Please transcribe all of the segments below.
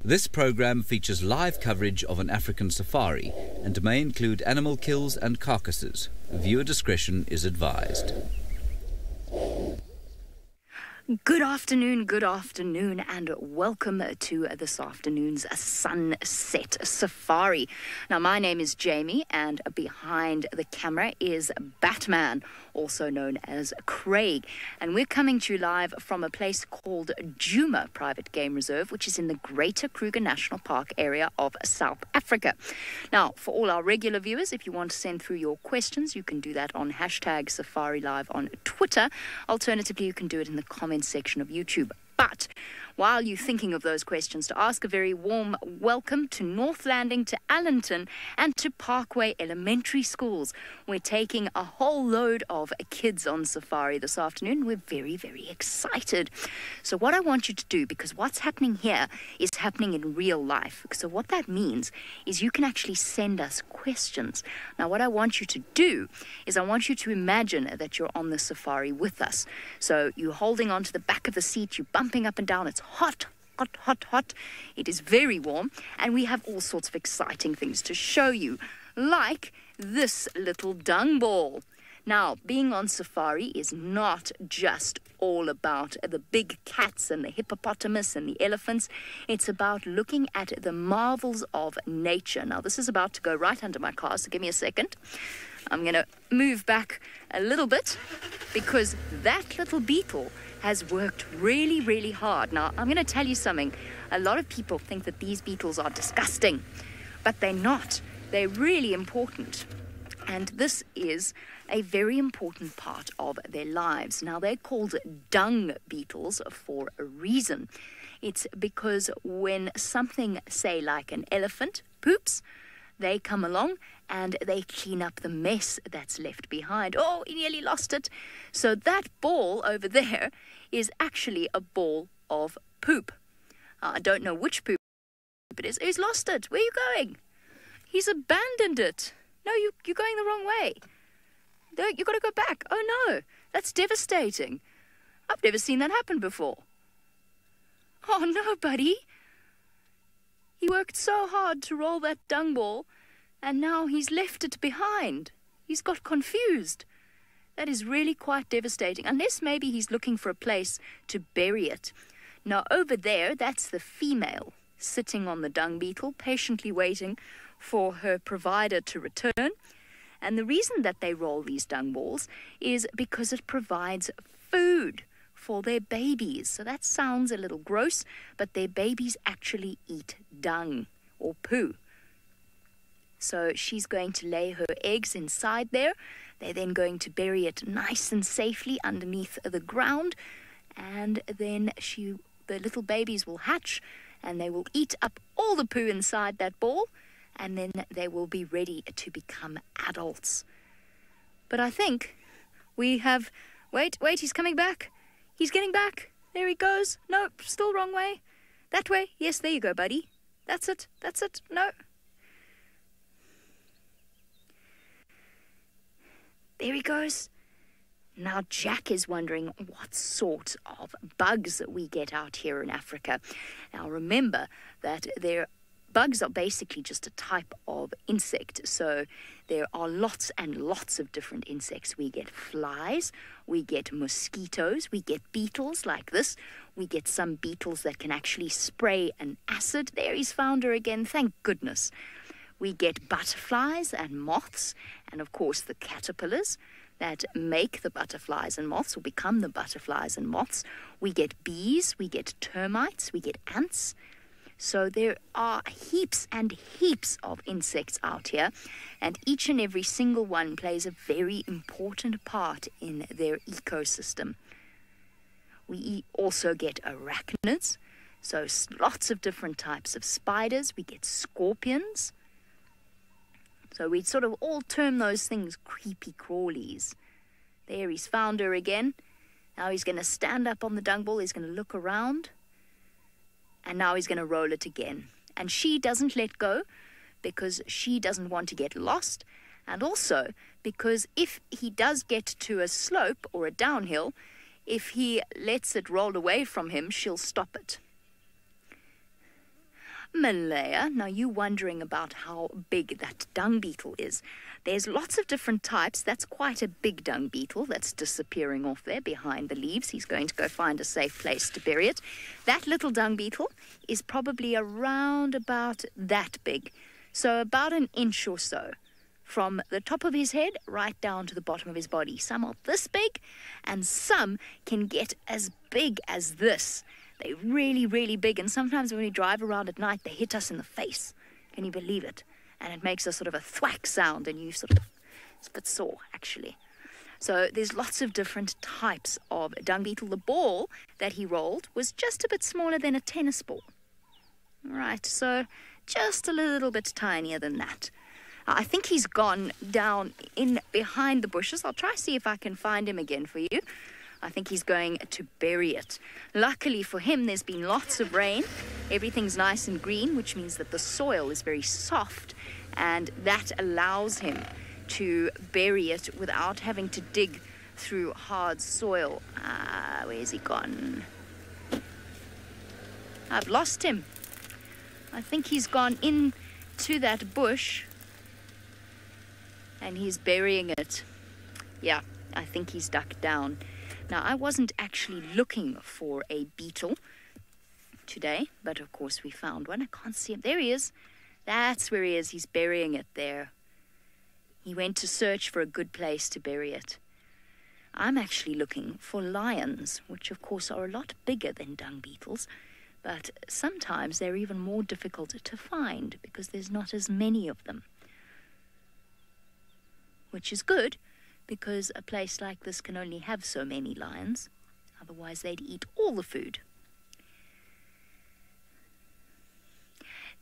This program features live coverage of an African safari and may include animal kills and carcasses. Viewer discretion is advised. Good afternoon, and welcome to this afternoon's Sunset Safari. Now, my name is Jamie, and behind the camera is Batman, also known as Craig. And we're coming to you live from a place called Djuma Private Game Reserve, which is in the Greater Kruger National Park area of South Africa. Now, for all our regular viewers, if you want to send through your questions, you can do that on hashtag SafariLive on Twitter. Alternatively, you can do it in the comments section of YouTube. But while you're thinking of those questions, to ask a very warm welcome to North Landing, to Allenton, and to Parkway Elementary Schools. We're taking a whole load of kids on safari this afternoon. We're very, very excited. So what I want you to do, because what's happening here is happening in real life. So what that means is you can actually send us questions. Now, what I want you to do is I want you to imagine that you're on the safari with us. So you're holding onto the back of the seat, you're bumping up and down. It's hot. It is very warm, and we have all sorts of exciting things to show you, like this little dung ball. Now, being on safari is not just all about the big cats and the hippopotamus and the elephants. It's about looking at the marvels of nature. Now, this is about to go right under my car, so give me a second. I'm going to move back a little bit because that little beetle has worked really, really hard. Now, I'm going to tell you something. A lot of people think that these beetles are disgusting, but they're not. They're really important. And this is a very important part of their lives. Now, they're called dung beetles for a reason. It's because when something, say, like an elephant poops, they come along and they clean up the mess that's left behind. Oh, he nearly lost it. So that ball over there is actually a ball of poop. I don't know which poop it is. He's lost it. Where are you going? He's abandoned it. No, you're going the wrong way. No, you got to go back. Oh, no. That's devastating. I've never seen that happen before. Oh, no, buddy. He worked so hard to roll that dung ball, and now he's left it behind. He's got confused. That is really quite devastating, unless maybe he's looking for a place to bury it. Now, over there, that's the female sitting on the dung beetle, patiently waiting for her provider to return. And the reason that they roll these dung balls is because it provides food for their babies. So that sounds a little gross, but their babies actually eat dung or poo. So she's going to lay her eggs inside there. They're then going to bury it nice and safely underneath the ground. And then the little babies will hatch and they will eat up all the poo inside that ball. And then they will be ready to become adults. But I think we have... Wait, he's coming back. He's getting back. There he goes. Nope, still wrong way. That way. Yes, there you go, buddy. That's it. No. There he goes. Now, Jack is wondering what sort of bugs we get out here in Africa. Now, remember that bugs are basically just a type of insect. So there are lots and lots of different insects. We get flies, we get mosquitoes, we get beetles like this. We get some beetles that can actually spray an acid. There he's found her again, thank goodness. We get butterflies and moths, and of course the caterpillars that make the butterflies and moths or become the butterflies and moths. We get bees, we get termites, we get ants. So there are heaps and heaps of insects out here, and each and every single one plays a very important part in their ecosystem. We also get arachnids, so lots of different types of spiders. We get scorpions. So we sort of all term those things creepy crawlies. There, he's found her again. Now he's going to stand up on the dung ball. He's going to look around. And now he's going to roll it again. And she doesn't let go because she doesn't want to get lost. And also because if he does get to a slope or a downhill, if he lets it roll away from him, she'll stop it. Malaya. Now, you're wondering about how big that dung beetle is. There's lots of different types. That's quite a big dung beetle that's disappearing off there behind the leaves. He's going to go find a safe place to bury it. That little dung beetle is probably around about that big. So about an inch or so from the top of his head right down to the bottom of his body. Some are this big and some can get as big as this. They're really, really big. And sometimes when we drive around at night, they hit us in the face. Can you believe it? And it makes a sort of a thwack sound, and you sort of, it's a bit sore, actually. So there's lots of different types of dung beetle. The ball that he rolled was just a bit smaller than a tennis ball. Right, so just a little bit tinier than that. I think he's gone down in behind the bushes. I'll try to see if I can find him again for you. I think he's going to bury it. Luckily for him, there's been lots of rain. Everything's nice and green, which means that the soil is very soft, and that allows him to bury it without having to dig through hard soil. Where's he gone? I've lost him. I think he's gone into that bush and he's burying it. Yeah, I think he's ducked down. Now, I wasn't actually looking for a beetle today, but of course we found one. I can't see him. There he is. That's where he is. He's burying it there. He went to search for a good place to bury it. I'm actually looking for lions, which of course are a lot bigger than dung beetles, but sometimes they're even more difficult to find because there's not as many of them. Which is good, because a place like this can only have so many lions. Otherwise, they'd eat all the food.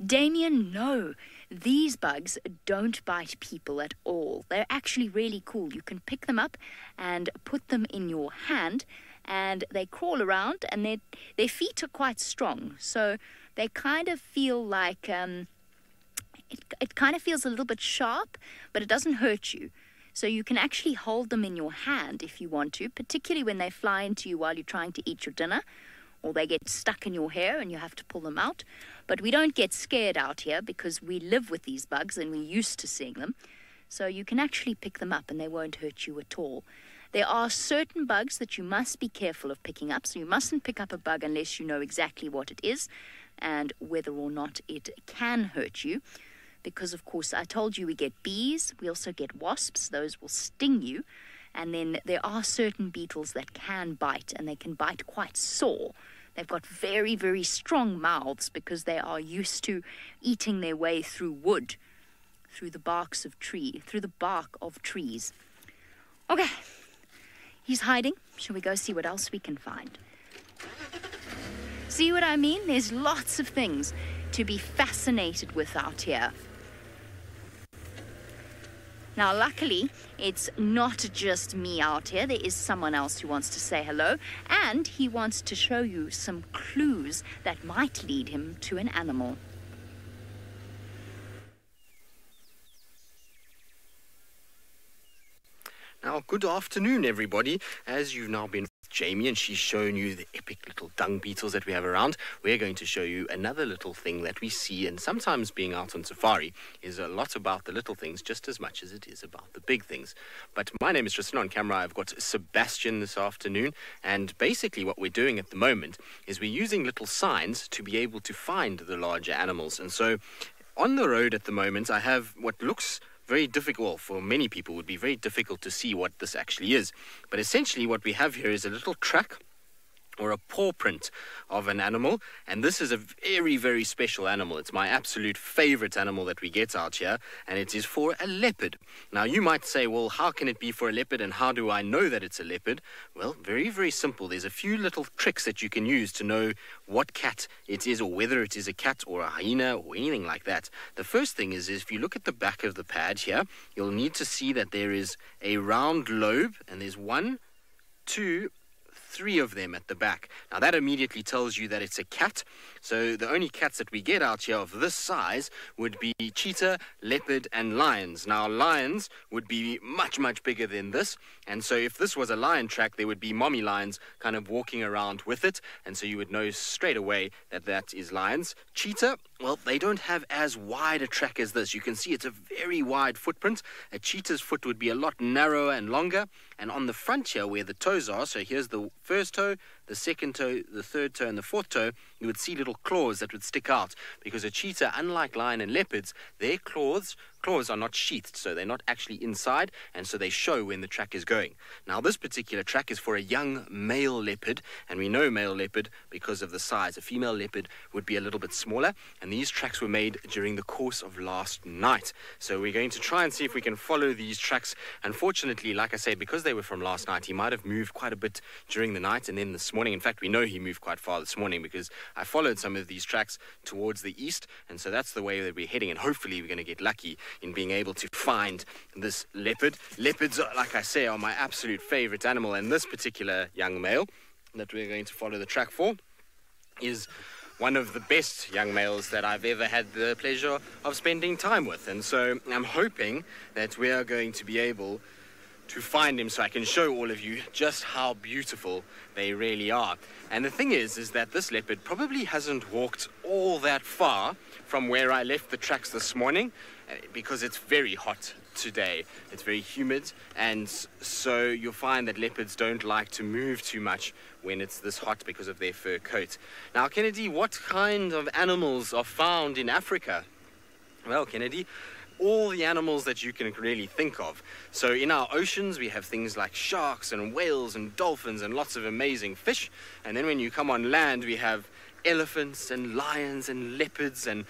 Damien, no, these bugs don't bite people at all. They're actually really cool. You can pick them up and put them in your hand, and they crawl around, and their feet are quite strong. So they kind of feel like, it kind of feels a little bit sharp, but it doesn't hurt you. So you can actually hold them in your hand if you want to, particularly when they fly into you while you're trying to eat your dinner, or they get stuck in your hair and you have to pull them out. But we don't get scared out here because we live with these bugs and we're used to seeing them. So you can actually pick them up and they won't hurt you at all. There are certain bugs that you must be careful of picking up. So you mustn't pick up a bug unless you know exactly what it is and whether or not it can hurt you. Because, of course, I told you we get bees. We also get wasps. Those will sting you. And then there are certain beetles that can bite, and they can bite quite sore. They've got very, very strong mouths because they are used to eating their way through wood, through the bark of trees. Okay, he's hiding. Shall we go see what else we can find? See what I mean? There's lots of things to be fascinated with out here. Now, luckily, it's not just me out here. There is someone else who wants to say hello, and he wants to show you some clues that might lead him to an animal. Now, good afternoon, everybody. As you've now been with Jamie and she's shown you the epic little dung beetles that we have around, we're going to show you another little thing that we see. And sometimes being out on safari is a lot about the little things just as much as it is about the big things. But my name is Tristan. On camera, I've got Sebastian this afternoon. And basically what we're doing at the moment is we're using little signs to be able to find the larger animals. And so on the road at the moment, I have what looks very difficult, well, for many people would be very difficult to see what this actually is. But essentially what we have here is a little track or a paw print of an animal, and this is a very, very special animal. It's my absolute favorite animal that we get out here, and it is for a leopard. Now you might say, well, how can it be for a leopard, and how do I know that it's a leopard? Well, very, very simple. There's a few little tricks that you can use to know what cat it is, or whether it is a cat or a hyena or anything like that. The first thing is if you look at the back of the pad here, you'll need to see that there is a round lobe, and there's 1, 2, 3 of them at the back. Now that immediately tells you that it's a cat. So the only cats that we get out here of this size would be cheetah, leopard and lions. Now lions would be much, much bigger than this, and so if this was a lion track, there would be mommy lions kind of walking around with it, and so you would know straight away that that is lions. Cheetah well, they don't have as wide a track as this. You can see it's a very wide footprint. A cheetah's foot would be a lot narrower and longer. And on the front here, where the toes are, so here's the first toe, the second toe, the third toe, and the fourth toe, you would see little claws that would stick out. Because a cheetah, unlike lion and leopards, their claws are not sheathed, so they're not actually inside, and so they show when the track is going. Now, this particular track is for a young male leopard, and we know male leopard because of the size. A female leopard would be a little bit smaller, and these tracks were made during the course of last night. So we're going to try and see if we can follow these tracks. Unfortunately, like I say, because they were from last night, he might have moved quite a bit during the night and then this morning. In fact, we know he moved quite far this morning because I followed some of these tracks towards the east, and so that's the way that we're heading, and hopefully we're going to get lucky in being able to find this leopard. Leopards, like I say, are my absolute favorite animal, and this particular young male that we're going to follow the track for is one of the best young males that I've ever had the pleasure of spending time with. And so I'm hoping that we are going to be able to find him so I can show all of you just how beautiful they really are. And the thing is that this leopard probably hasn't walked all that far from where I left the tracks this morning because it's very hot today. It's very humid, and so you'll find that leopards don't like to move too much when it's this hot because of their fur coat. Now, Kennedy, what kind of animals are found in Africa? Well, Kennedy, all the animals that you can really think of. So in our oceans, we have things like sharks and whales and dolphins and lots of amazing fish. And then when you come on land, we have elephants and lions and leopards and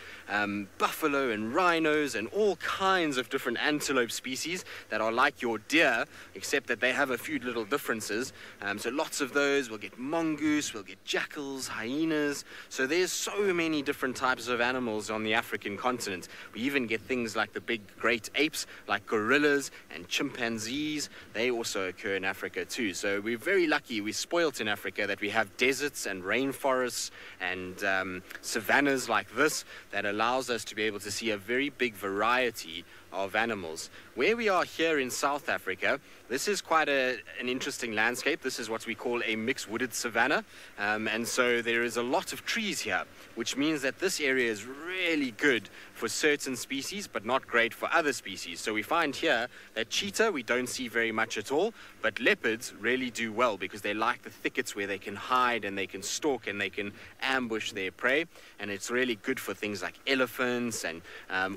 buffalo and rhinos and all kinds of different antelope species that are like your deer, except that they have a few little differences. So lots of those. We'll get mongoose, we'll get jackals, hyenas. So there's so many different types of animals on the African continent. We even get things like the big great apes, like gorillas and chimpanzees. They also occur in Africa too. So we're very lucky, we're spoilt in Africa that we have deserts and rainforests and savannas like this that allows us to be able to see a very big variety of animals. Where we are here in South Africa, this is quite an interesting landscape. This is what we call a mixed wooded savanna, and so there is a lot of trees here, which means that this area is really good for certain species but not great for other species. So we find here that cheetah we don't see very much at all, but leopards really do well because they like the thickets where they can hide and they can stalk and they can ambush their prey, and it's really good for things like elephants and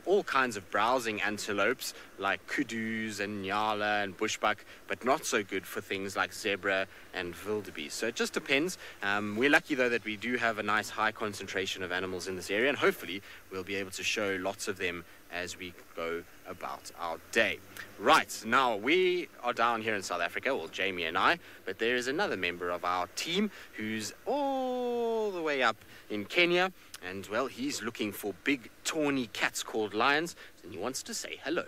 all kinds of browsing antelopes like kudus and nyala and bushbuck, but not so good for things like zebra and wildebeest. So it just depends. We're lucky though that we do have a nice high concentration of animals in this area, and hopefully we'll be able to show lots of them as we go about our day. Right, now we are down here in South Africa, well, Jamie and I, but there is another member of our team who's all the way up in Kenya, and well, he's looking for big tawny cats called lions, and he wants to say hello.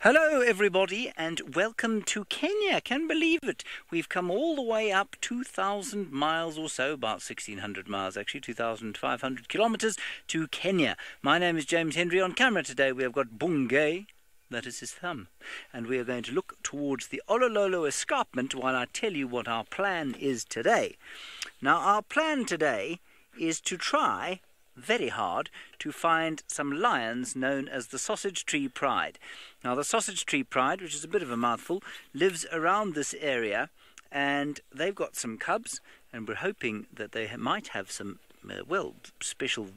Hello everybody and welcome to Kenya. Can believe it. We've come all the way up 2,000 miles or so, about 1,600 miles actually, 2,500 kilometers to Kenya. My name is James Hendry. On camera today we have got Bungay, that is his thumb, and we are going to look towards the Olololo escarpment while I tell you what our plan is today. Now our plan today is to try very hard to find some lions known as the sausage tree pride. Now the sausage tree pride, which is a bit of a mouthful, lives around this area, and they've got some cubs, and we're hoping that they might have some special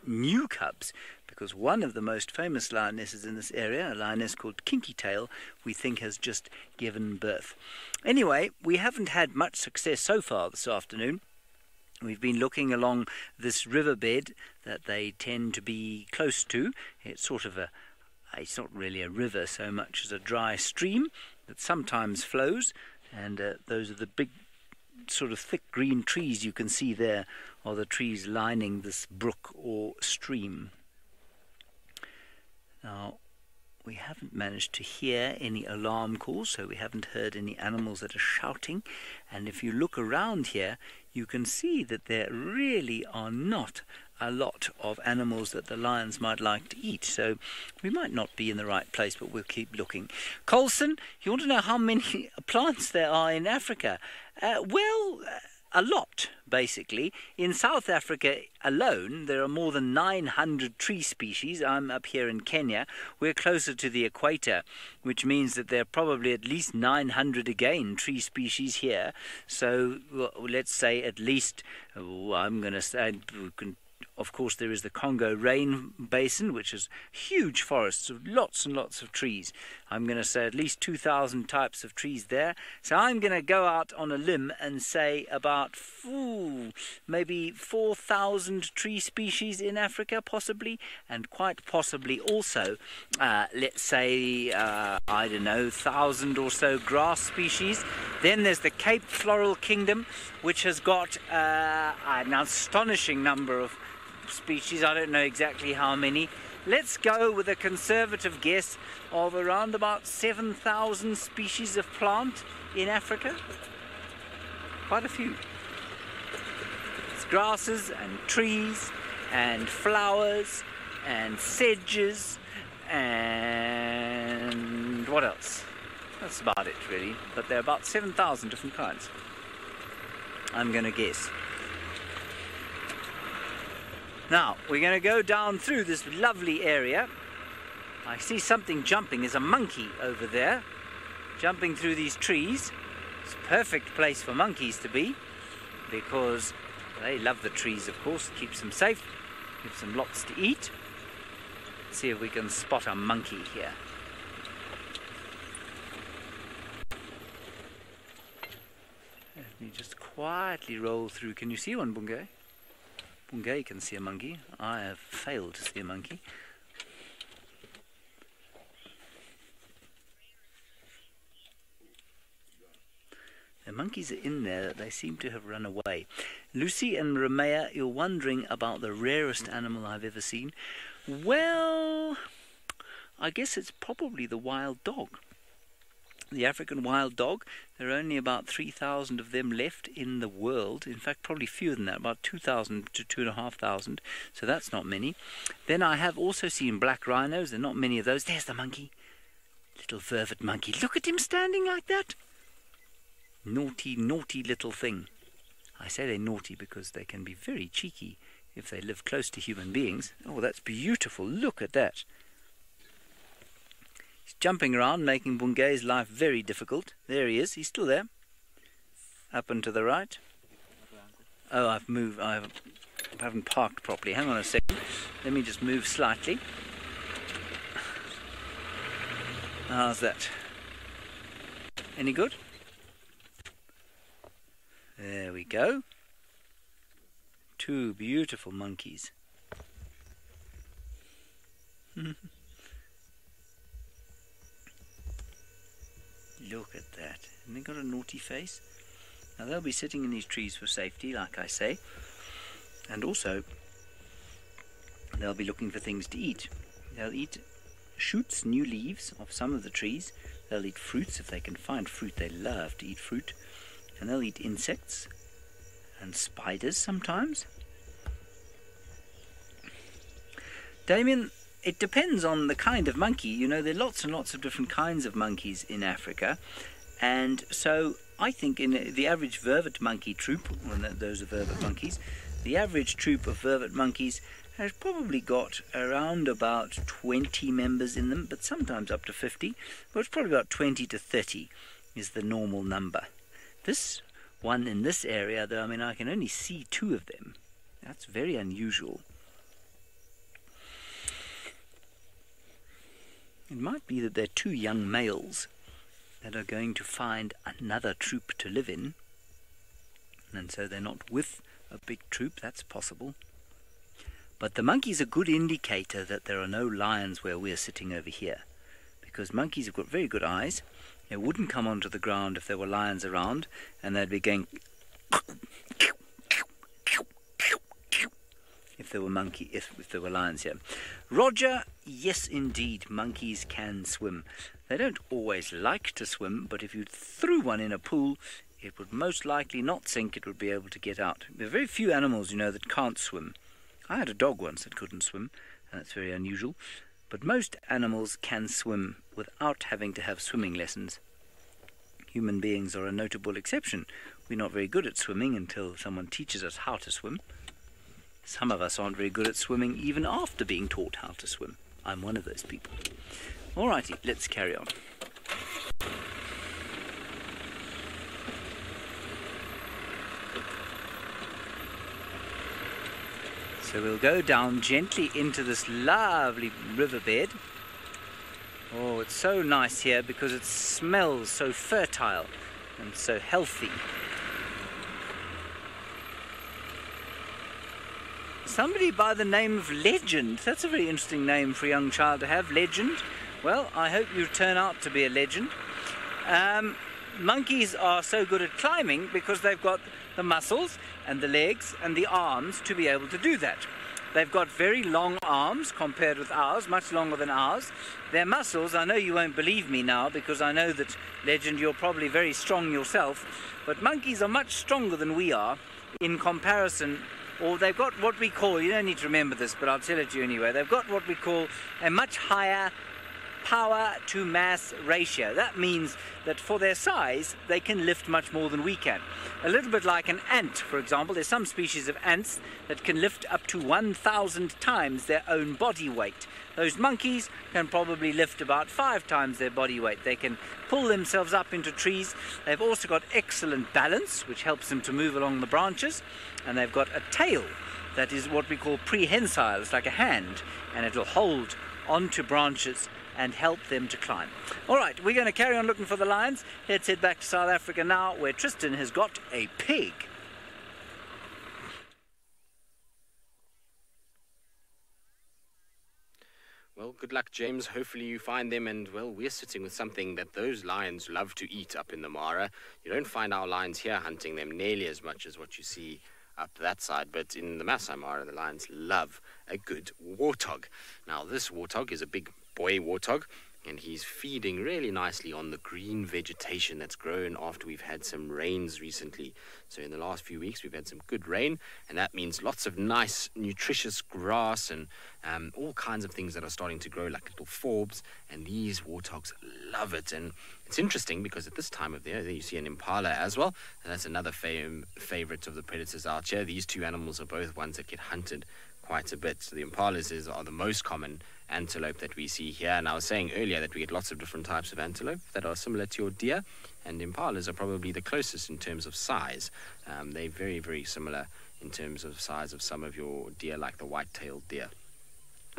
new cubs, because one of the most famous lionesses in this area, a lioness called Kinky Tail, we think has just given birth. Anyway, we haven't had much success so far this afternoon. We've been looking along this riverbed that they tend to be close to. It's sort of it's not really a river so much as a dry stream that sometimes flows, and those are the big sort of thick green trees you can see there are the trees lining this brook or stream. Now, we haven't managed to hear any alarm calls, so we haven't heard any animals that are shouting. And if you look around here, you can see that there really are not a lot of animals that the lions might like to eat. So we might not be in the right place, but we'll keep looking. Colson, you want to know how many plants there are in Africa? a lot, basically. In South Africa alone, there are more than 900 tree species. I'm up here in Kenya. We're closer to the equator, which means that there are probably at least 900 again tree species here. So let's say at least, I'm going to say, of course, there is the Congo rain basin, which is huge forests of lots and lots of trees. I'm going to say at least 2,000 types of trees there. So I'm going to go out on a limb and say about maybe 4,000 tree species in Africa, possibly, and quite possibly also, let's say, I don't know, 1,000 or so grass species. Then there's the Cape Floral Kingdom, which has got an astonishing number of species. I don't know exactly how many. Let's go with a conservative guess of around about 7,000 species of plant in Africa. Quite a few. It's grasses and trees and flowers and sedges and what else? That's about it really, but there are about 7,000 different kinds, I'm going to guess. Now, we're going to go down through this lovely area. I see something jumping. There's a monkey over there, jumping through these trees. It's a perfect place for monkeys to be, because they love the trees, of course. It keeps them safe, gives them lots to eat. Let's see if we can spot a monkey here. Let me just quietly roll through. Can you see one, Bungay? Bungay can see a monkey. I have failed to see a monkey. The monkeys are in there. They seem to have run away. Lucy and Ramea, you're wondering about the rarest animal I've ever seen. Well, I guess it's probably the wild dog. The African wild dog. There are only about 3,000 of them left in the world. In fact, probably fewer than that, about 2,000 to 2,500. So that's not many. Then I have also seen black rhinos. There are not many of those. There's the monkey. Little vervet monkey. Look at him standing like that. Naughty, naughty little thing. I say they're naughty because they can be very cheeky if they live close to human beings. Oh, that's beautiful. Look at that. He's jumping around, making Bungay's life very difficult. There he is. He's still there. Up and to the right. Oh, I've moved. I haven't parked properly. Hang on a second. Let me just move slightly. How's that? Any good? There we go. Two beautiful monkeys. Look at that. Haven't they got a naughty face? Now they'll be sitting in these trees for safety, like I say. And also, they'll be looking for things to eat. They'll eat shoots, new leaves of some of the trees. They'll eat fruits if they can find fruit. They love to eat fruit. And they'll eat insects and spiders sometimes. Damien, it depends on the kind of monkey. You know, there are lots and lots of different kinds of monkeys in Africa. And so I think in the average vervet monkey troop, well, those are vervet monkeys, the average troop of vervet monkeys has probably got around about 20 members in them, but sometimes up to 50. But it's probably about 20 to 30 is the normal number. This one in this area, though, I mean, I can only see 2 of them. That's very unusual. It might be that they're 2 young males that are going to find another troop to live in, and so they're not with a big troop. That's possible. But the monkey's a good indicator that there are no lions where we're sitting over here, because monkeys have got very good eyes. They wouldn't come onto the ground if there were lions around, and they'd be going if there were lions here. Roger, yes indeed, monkeys can swim. They don't always like to swim, but if you threw one in a pool, it would most likely not sink. It would be able to get out. There are very few animals, you know, that can't swim. I had a dog once that couldn't swim, and that's very unusual. But most animals can swim without having to have swimming lessons. Human beings are a notable exception. We're not very good at swimming until someone teaches us how to swim. Some of us aren't very good at swimming even after being taught how to swim. I'm one of those people. Alrighty, let's carry on. So we'll go down gently into this lovely riverbed. Oh, it's so nice here because it smells so fertile and so healthy. Somebody by the name of Legend. That's a very interesting name for a young child to have, Legend. Well, I hope you turn out to be a legend. Monkeys are so good at climbing because they've got the muscles and the legs and the arms to be able to do that. They've got very long arms compared with ours, much longer than ours. Their muscles, I know you won't believe me now because I know that, Legend, you're probably very strong yourself, but monkeys are much stronger than we are in comparison. Or they've got what we call, you don't need to remember this, but I'll tell it to you anyway, they've got what we call a much higher power to mass ratio. That means that for their size, they can lift much more than we can. A little bit like an ant, for example. There's some species of ants that can lift up to 1,000 times their own body weight. Those monkeys can probably lift about 5 times their body weight. They can pull themselves up into trees. They've also got excellent balance, which helps them to move along the branches. And they've got a tail that is what we call prehensile. It's like a hand, and it'll hold onto branches and help them to climb. All right, we're going to carry on looking for the lions. Let's head back to South Africa now, where Tristan has got a pig. Well, good luck, James. Hopefully you find them. And, well, we're sitting with something that those lions love to eat up in the Mara. You don't find our lions here hunting them nearly as much as what you see up that side. But in the Masai Mara, the lions love a good warthog. Now, this warthog is a big boy warthog, and he's feeding really nicely on the green vegetation that's grown after we've had some rains recently. So in the last few weeks we've had some good rain, and that means lots of nice nutritious grass and all kinds of things that are starting to grow like little forbs, and these warthogs love it. And it's interesting because at this time of the year you see an impala as well, and that's another favorite of the predators out here. These two animals are both ones that get hunted quite a bit. So the impalas are the most common antelope that we see here, and I was saying earlier that we get lots of different types of antelope that are similar to your deer, and impalas are probably the closest in terms of size. They're very, very similar in terms of size of some of your deer, like the white-tailed deer.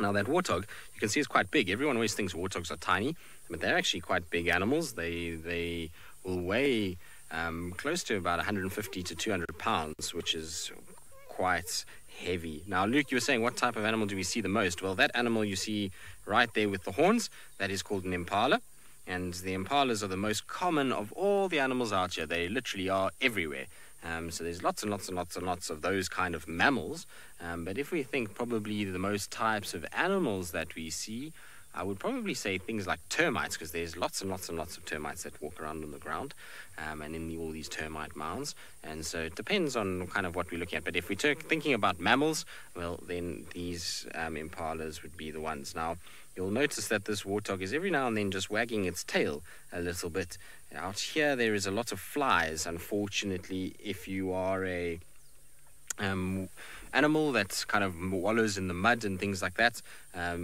Now that warthog, you can see, is quite big. Everyone always thinks warthogs are tiny, but they're actually quite big animals. They will weigh close to about 150 to 200 pounds, which is quite heavy. Now, Luke, you were saying what type of animal do we see the most? Well, that animal you see right there with the horns, that is called an impala. And the impalas are the most common of all the animals out here. They literally are everywhere. So there's lots and lots and lots and lots of those kind of mammals. But if we think probably the most types of animals that we see, I would probably say things like termites, because there's lots and lots and lots of termites that walk around on the ground and in all these termite mounds. And so it depends on kind of what we're looking at. But if we're thinking about mammals, well, then these impalas would be the ones. Now, you'll notice that this warthog is every now and then just wagging its tail a little bit. Out here, there is a lot of flies. Unfortunately, if you are a animal that kind of wallows in the mud and things like that,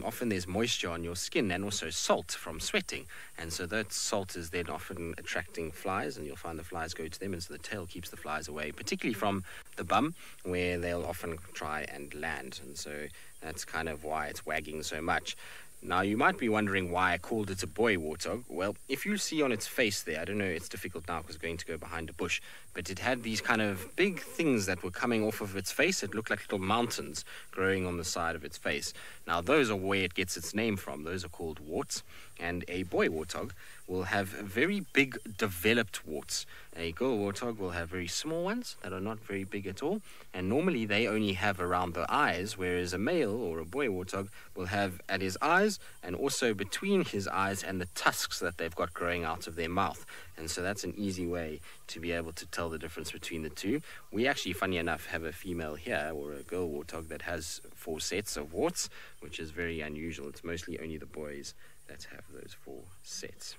often there's moisture on your skin and also salt from sweating, and so that salt is then often attracting flies, and you'll find the flies go to them, and so the tail keeps the flies away, particularly from the bum, where they'll often try and land, and so that's kind of why it's wagging so much. Now, you might be wondering why I called it a boy warthog. Well, if you see on its face there, I don't know, it's difficult now because it's going to go behind a bush, but it had these kind of big things that were coming off of its face. It looked like little mountains growing on the side of its face. Now, those are where it gets its name from. Those are called warts, and a boy warthog will have very big developed warts. A girl warthog will have very small ones that are not very big at all, and normally they only have around the eyes, whereas a male or a boy warthog will have at his eyes and also between his eyes and the tusks that they've got growing out of their mouth. And so that's an easy way to be able to tell the difference between the two. We actually, funny enough, have a female here, or a girl warthog, that has 4 sets of warts, which is very unusual. It's mostly only the boys that have those 4 sets.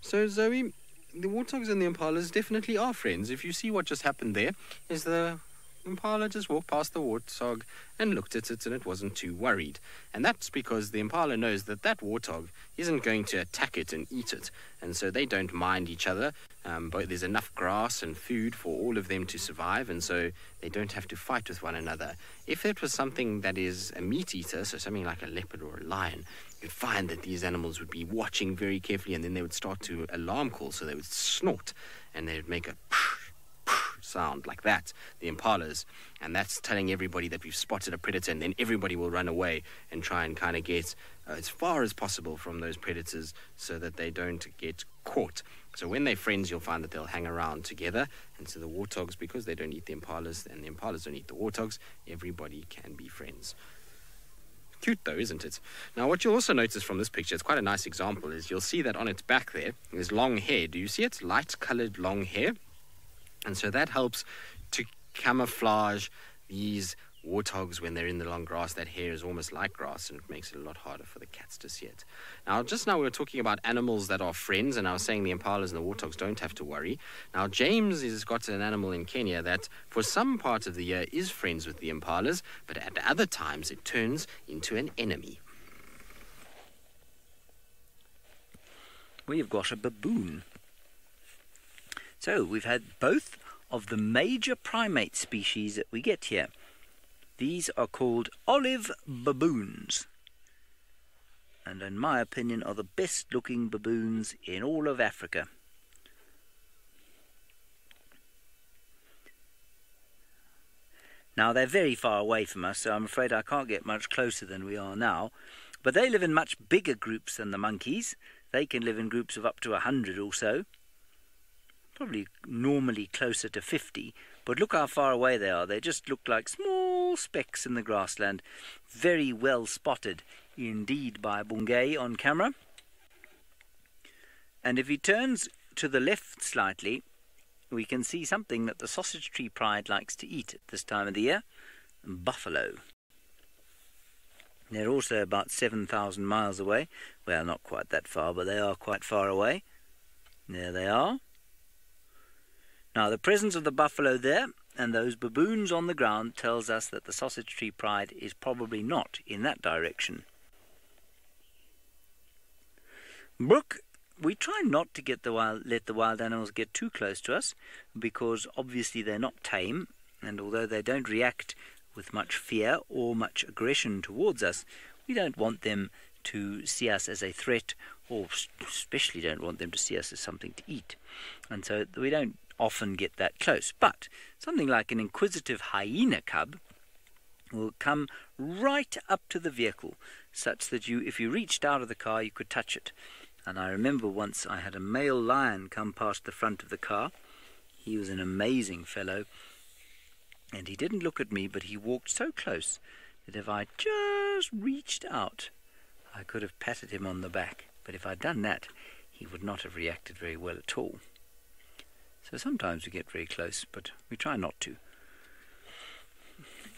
So, Zoe, the warthogs and the impalas definitely are friends. If you see what just happened there, is the impala just walked past the warthog and looked at it, and it wasn't too worried. And that's because the impala knows that that warthog isn't going to attack it and eat it. And so they don't mind each other. But there's enough grass and food for all of them to survive, and so they don't have to fight with one another. If it was something that is a meat eater, so something like a leopard or a lion, you'd find that these animals would be watching very carefully, and then they would start to alarm call, so they would snort, and they would make a sound like that, the impalas, and that's telling everybody that we've spotted a predator, and then everybody will run away and try and kind of get as far as possible from those predators so that they don't get caught. So when they're friends, you'll find that they'll hang around together, and so the warthogs, because they don't eat the impalas and the impalas don't eat the warthogs, everybody can be friends. Cute though, isn't it? Now what you'll also notice from this picture, it's quite a nice example, is you'll see that on its back there's long hair. Do you see it? Light coloured long hair. And so that helps to camouflage these warthogs when they're in the long grass. That hair is almost like grass, and it makes it a lot harder for the cats to see it. Now, just now we were talking about animals that are friends, and I was saying the impalas and the warthogs don't have to worry. Now, James has got an animal in Kenya that for some part of the year is friends with the impalas, but at other times it turns into an enemy. We've got a baboon. So we've had both of the major primate species that we get here. These are called olive baboons, and in my opinion are the best looking baboons in all of Africa. Now they're very far away from us, so I'm afraid I can't get much closer than we are now, but they live in much bigger groups than the monkeys. They can live in groups of up to 100 or so. Probably normally closer to 50, but look how far away they are. They just look like small specks in the grassland. Very well spotted indeed by Bungay on camera. And if he turns to the left slightly, we can see something that the sausage tree pride likes to eat at this time of the year: buffalo. They're also about 7,000 miles away. Well, not quite that far, but they are quite far away. There they are. Now, the presence of the buffalo there and those baboons on the ground tells us that the sausage tree pride is probably not in that direction. Brooke, we try not to let the wild animals get too close to us, because obviously they're not tame, and although they don't react with much fear or much aggression towards us, we don't want them to see us as a threat, or especially don't want them to see us as something to eat. And so we don't often get that close. But something like an inquisitive hyena cub will come right up to the vehicle, such that if you reached out of the car, you could touch it. And I remember once I had a male lion come past the front of the car. He was an amazing fellow, and he didn't look at me, but he walked so close that if I just reached out, I could have patted him on the back. But if I'd done that, he would not have reacted very well at all. So sometimes we get very close, but we try not to.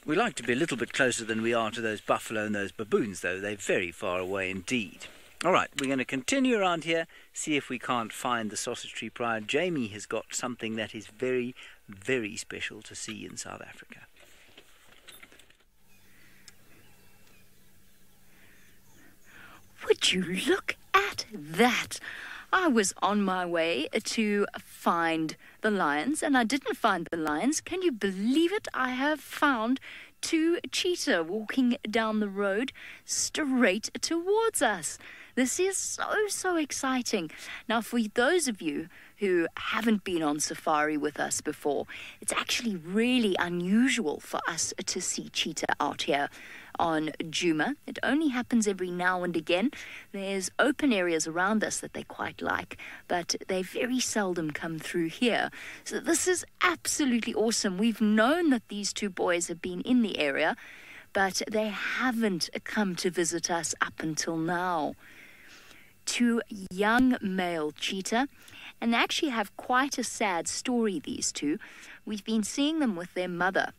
We like to be a little bit closer than we are to those buffalo and those baboons, though. They're very far away indeed. All right, we're going to continue around here, see if we can't find the sausage tree pride. Jamie has got something that is very, very special to see in South Africa. Would you look at that? I was on my way to find the lions, and I didn't find the lions. Can you believe it? I have found two cheetah walking down the road straight towards us. This is so exciting. Now, for those of you who haven't been on safari with us before, it's actually really unusual for us to see cheetah out here on Djuma. It only happens every now and again. There's open areas around us that they quite like, but they very seldom come through here. So this is absolutely awesome. We've known that these two boys have been in the area, but they haven't come to visit us up until now. Two young male cheetah, and they actually have quite a sad story, these two. We've been seeing them with their mother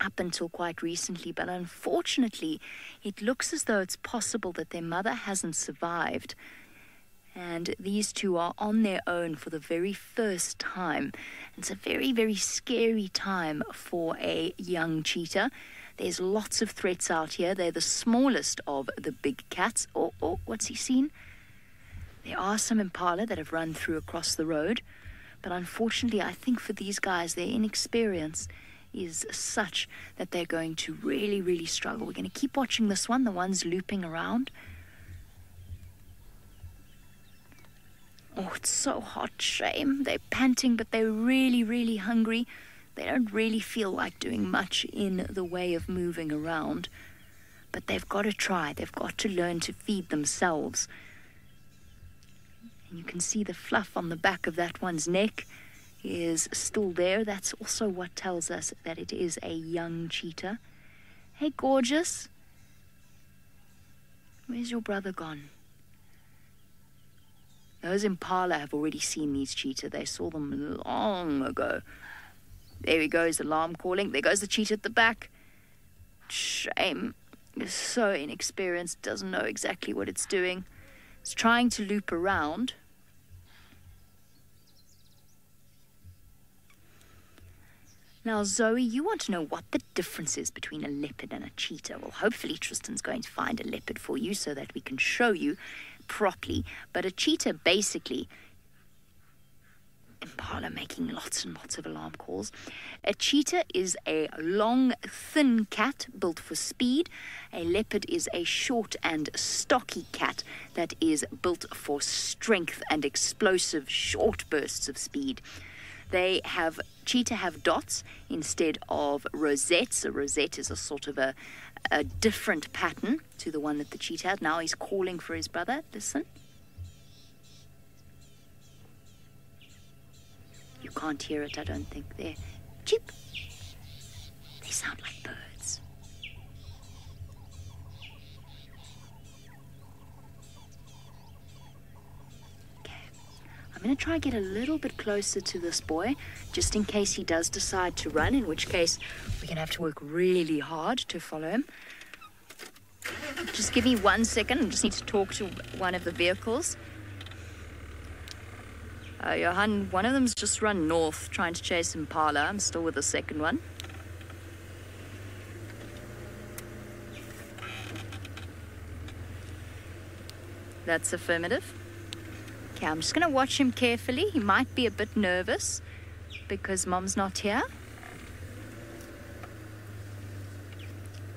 up until quite recently, but unfortunately it looks as though it's possible that their mother hasn't survived. And these two are on their own for the very first time. It's a very, very scary time for a young cheetah. There's lots of threats out here. They're the smallest of the big cats. Oh, what's he seen? There are some impala that have run through across the road. But unfortunately, I think for these guys, their inexperience is such that they're going to really, really struggle. We're going to keep watching this one. The one's looping around. Oh, it's so hot, shame. They're panting, but they're really, really hungry. They don't really feel like doing much in the way of moving around. But they've got to try. They've got to learn to feed themselves. And you can see the fluff on the back of that one's neck is still there. That's also what tells us that it is a young cheetah. Hey, gorgeous. Where's your brother gone? Those impala have already seen these cheetah. They saw them long ago. There he goes, alarm calling. There goes the cheetah at the back. Shame. It's so inexperienced, doesn't know exactly what it's doing. It's trying to loop around. Now, Zoe, you want to know what the difference is between a leopard and a cheetah. Well, hopefully Tristan's going to find a leopard for you so that we can show you properly. But a cheetah, basically, impala making lots and lots of alarm calls. A cheetah is a long, thin cat built for speed. A leopard is a short and stocky cat that is built for strength and explosive short bursts of speed. Cheetah have dots instead of rosettes. A rosette is a sort of a different pattern to the one that the cheetah had. Now he's calling for his brother. Listen. You can't hear it, I don't think. There. Cheep. They sound like birds. I'm going to try and get a little bit closer to this boy, just in case he does decide to run, in which case we're going to have to work really hard to follow him. Just give me 1 second. I just need to talk to one of the vehicles. Johan, one of them's just run north, trying to chase impala. I'm still with the second one. That's affirmative. Okay, I'm just going to watch him carefully. He might be a bit nervous because Mom's not here.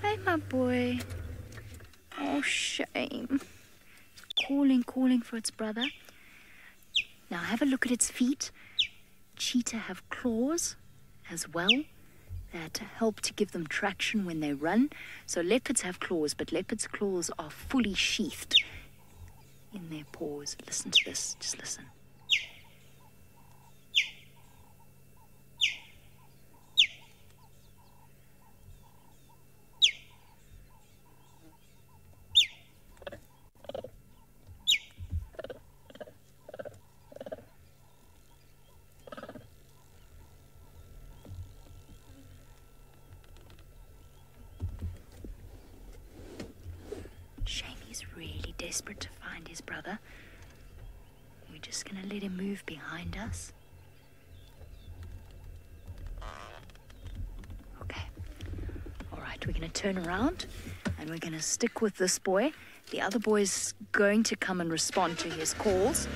Hey, my boy. Oh, shame. Calling for its brother. Now, have a look at its feet. Cheetah have claws as well that help to give them traction when they run. So leopards have claws, but leopards' claws are fully sheathed in their paws. Listen to this. Just listen. Desperate to find his brother. We're just going to let him move behind us. Okay. All right, we're going to turn around and we're going to stick with this boy. The other boy's going to come and respond to his calls.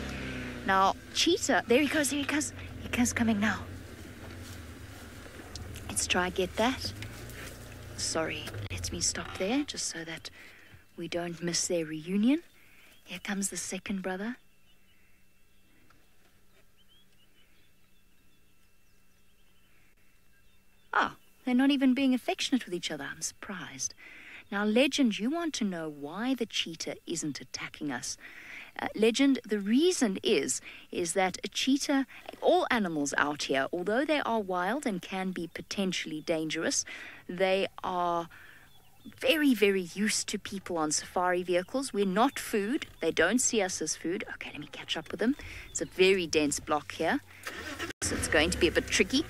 Now, cheetah, there he goes. He comes coming now. Let's try get that. Sorry, let me stop there just so that we don't miss their reunion. Here comes the second brother. Oh, they're not even being affectionate with each other. I'm surprised. Now, Legend, you want to know why the cheetah isn't attacking us. Legend, the reason is that a cheetah, all animals out here, although they are wild and can be potentially dangerous, they are very, very used to people on safari vehicles. We're not food. They don't see us as food. Okay, let me catch up with them. It's a very dense block here, so it's going to be a bit tricky.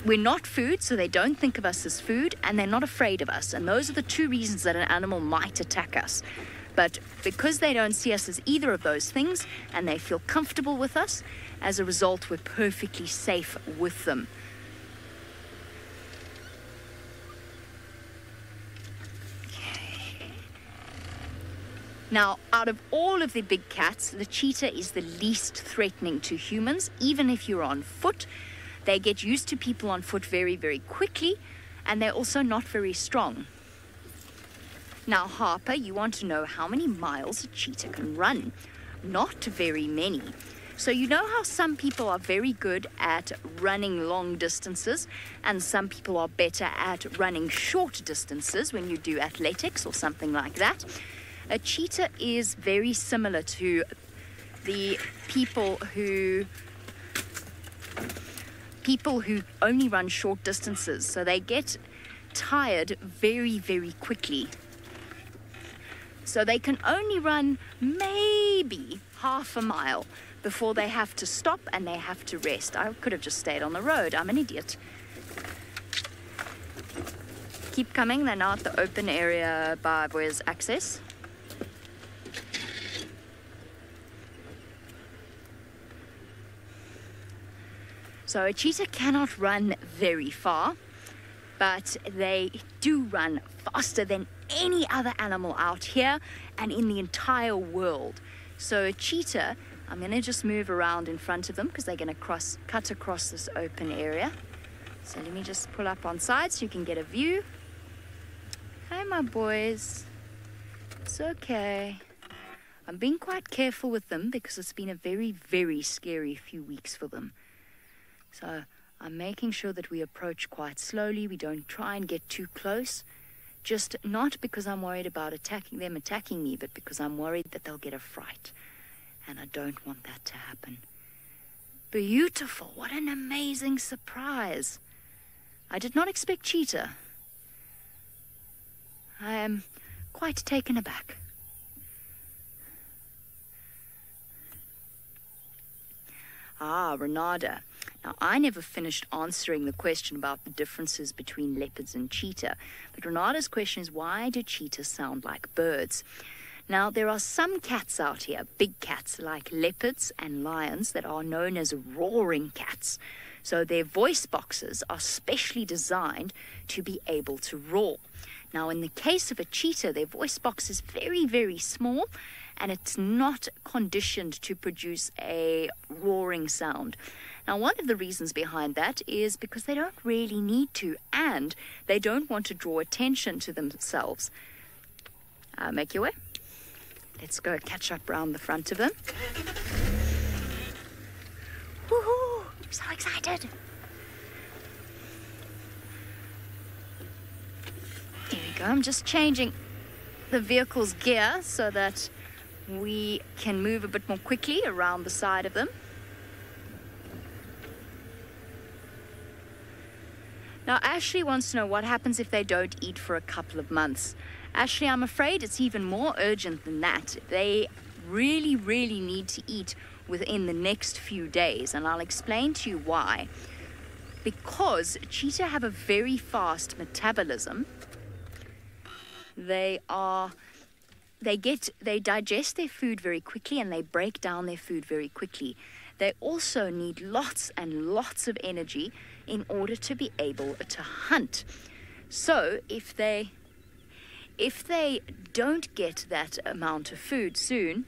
We're not food, so they don't think of us as food, and they're not afraid of us. And those are the two reasons that an animal might attack us. But because they don't see us as either of those things, and they feel comfortable with us, as a result, we're perfectly safe with them. Now, out of all of the big cats, the cheetah is the least threatening to humans, even if you're on foot. They get used to people on foot very, very quickly, and they're also not very strong. Now, Harper, you want to know how many miles a cheetah can run. Not very many. So you know how some people are very good at running long distances, and some people are better at running short distances when you do athletics or something like that. A cheetah is very similar to the people who only run short distances. So they get tired very, very quickly. So they can only run maybe half a mile before they have to stop and they have to rest. I could have just stayed on the road. I'm an idiot. Keep coming. They're now at the open area by where's access. So a cheetah cannot run very far, but they do run faster than any other animal out here and in the entire world. So a cheetah, I'm going to just move around in front of them because they're going to cut across this open area. So let me just pull up on side so you can get a view. Hi, my boys. It's okay. I'm being quite careful with them because it's been a very, very scary few weeks for them. So I'm making sure that we approach quite slowly. We don't try and get too close. Just not because I'm worried about them attacking me, but because I'm worried that they'll get a fright. And I don't want that to happen. Beautiful. What an amazing surprise. I did not expect cheetah. I am quite taken aback. Ah, Renata. Now, I never finished answering the question about the differences between leopards and cheetah. But Renata's question is, why do cheetahs sound like birds? Now, there are some cats out here, big cats like leopards and lions, that are known as roaring cats. So their voice boxes are specially designed to be able to roar. Now, in the case of a cheetah, their voice box is very, very small, and it's not conditioned to produce a roaring sound. Now, one of the reasons behind that is because they don't really need to, and they don't want to draw attention to themselves. Make your way. Let's go catch up round the front of them. Woohoo! I'm so excited. There we go. I'm just changing the vehicle's gear so that we can move a bit more quickly around the side of them. Now, Ashley wants to know what happens if they don't eat for a couple of months. Ashley, I'm afraid it's even more urgent than that. They really, really need to eat within the next few days, and I'll explain to you why. Because cheetah have a very fast metabolism. They digest their food very quickly, and they break down their food very quickly. They also need lots and lots of energy in order to be able to hunt. So if they don't get that amount of food soon,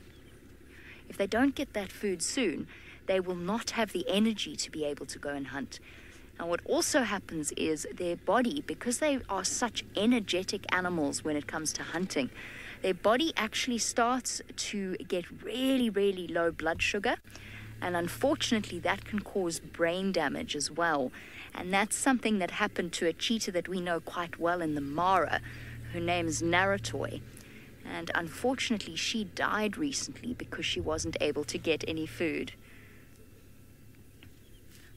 they will not have the energy to be able to go and hunt. Now, what also happens is their body, because they are such energetic animals when it comes to hunting, their body actually starts to get really, really low blood sugar. And unfortunately, that can cause brain damage as well. And that's something that happened to a cheetah that we know quite well in the Mara. Her name's Naratoy. And unfortunately, she died recently because she wasn't able to get any food.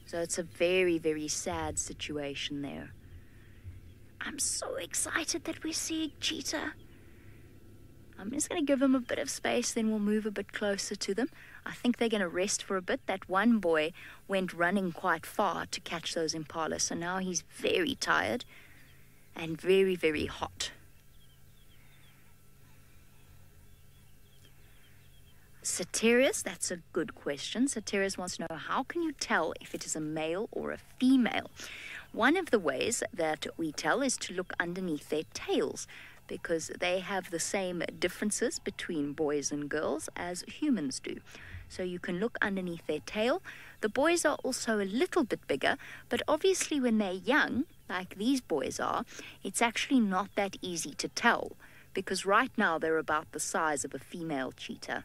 So it's a very, very sad situation there. I'm so excited that we're seeing cheetah. I'm just going to give them a bit of space, then we'll move a bit closer to them. I think they're going to rest for a bit. That one boy went running quite far to catch those impalas, so now he's very tired and very, very hot. Ceterius, that's a good question. Ceterius wants to know, how can you tell if it is a male or a female? One of the ways that we tell is to look underneath their tails, because they have the same differences between boys and girls as humans do. So you can look underneath their tail. The boys are also a little bit bigger, but obviously when they're young, like these boys are, it's actually not that easy to tell, because right now they're about the size of a female cheetah.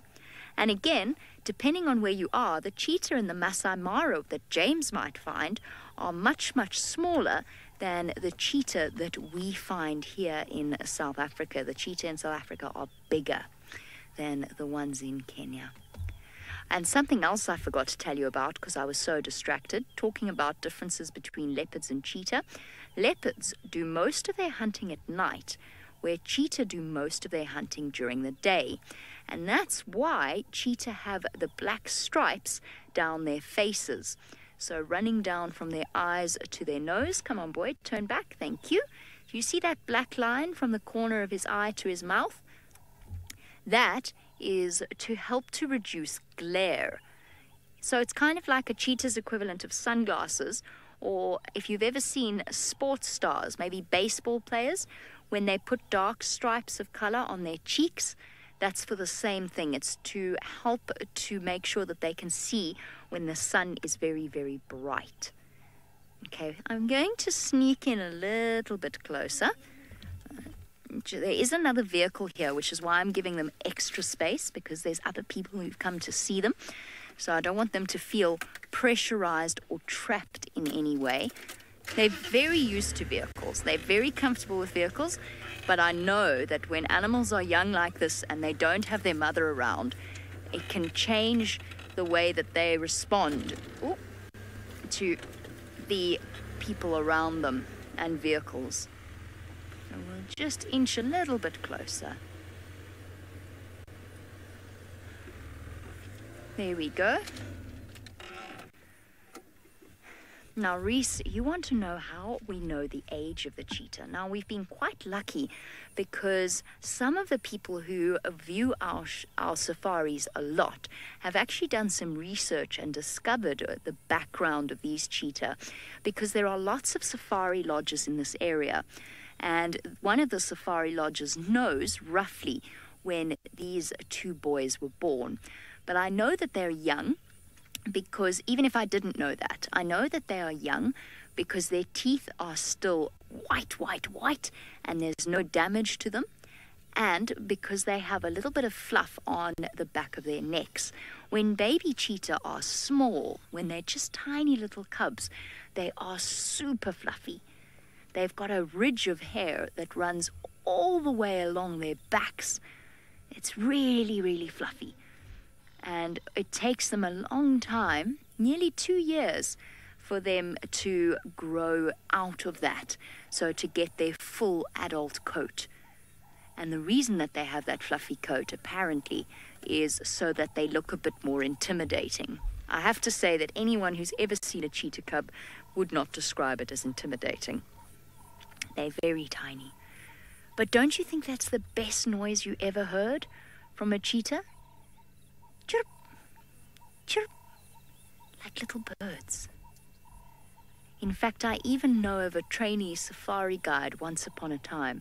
And again, depending on where you are, the cheetah in the Masai Mara that James might find are much, much smaller than the cheetah that we find here in South Africa. The cheetah in South Africa are bigger than the ones in Kenya. And something else I forgot to tell you about because I was so distracted, talking about differences between leopards and cheetah. Leopards do most of their hunting at night, where cheetah do most of their hunting during the day. And that's why cheetah have the black stripes down their faces. So running down from their eyes to their nose. Come on, boy, turn back. Thank you. Do you see that black line from the corner of his eye to his mouth? That is to help to reduce glare. So it's kind of like a cheetah's equivalent of sunglasses, or if you've ever seen sports stars, maybe baseball players, when they put dark stripes of color on their cheeks, that's for the same thing. It's to help to make sure that they can see when the sun is very, very bright. Okay, I'm going to sneak in a little bit closer. There is another vehicle here, which is why I'm giving them extra space, because there's other people who've come to see them. So I don't want them to feel pressurized or trapped in any way. They're very used to vehicles. They're very comfortable with vehicles. But I know that when animals are young like this and they don't have their mother around, it can change the way that they respond to the people around them and vehicles. So we'll just inch a little bit closer. There we go. Now, Reese, you want to know how we know the age of the cheetah. Now, we've been quite lucky because some of the people who view our safaris a lot have actually done some research and discovered the background of these cheetah, because there are lots of safari lodges in this area. And one of the safari lodges knows roughly when these two boys were born. But I know that they're young, because even if I didn't know that, I know that they are young because their teeth are still white, and there's no damage to them, and because they have a little bit of fluff on the back of their necks. When baby cheetah are small, when they're just tiny little cubs, they are super fluffy. They've got a ridge of hair that runs all the way along their backs. It's really, really fluffy. And it takes them a long time, nearly 2 years, for them to grow out of that, so to get their full adult coat. And the reason that they have that fluffy coat, apparently, is so that they look a bit more intimidating. I have to say that anyone who's ever seen a cheetah cub would not describe it as intimidating. They're very tiny. But don't you think that's the best noise you ever heard from a cheetah? Chirp, chirp, like little birds. In fact, I even know of a trainee safari guide once upon a time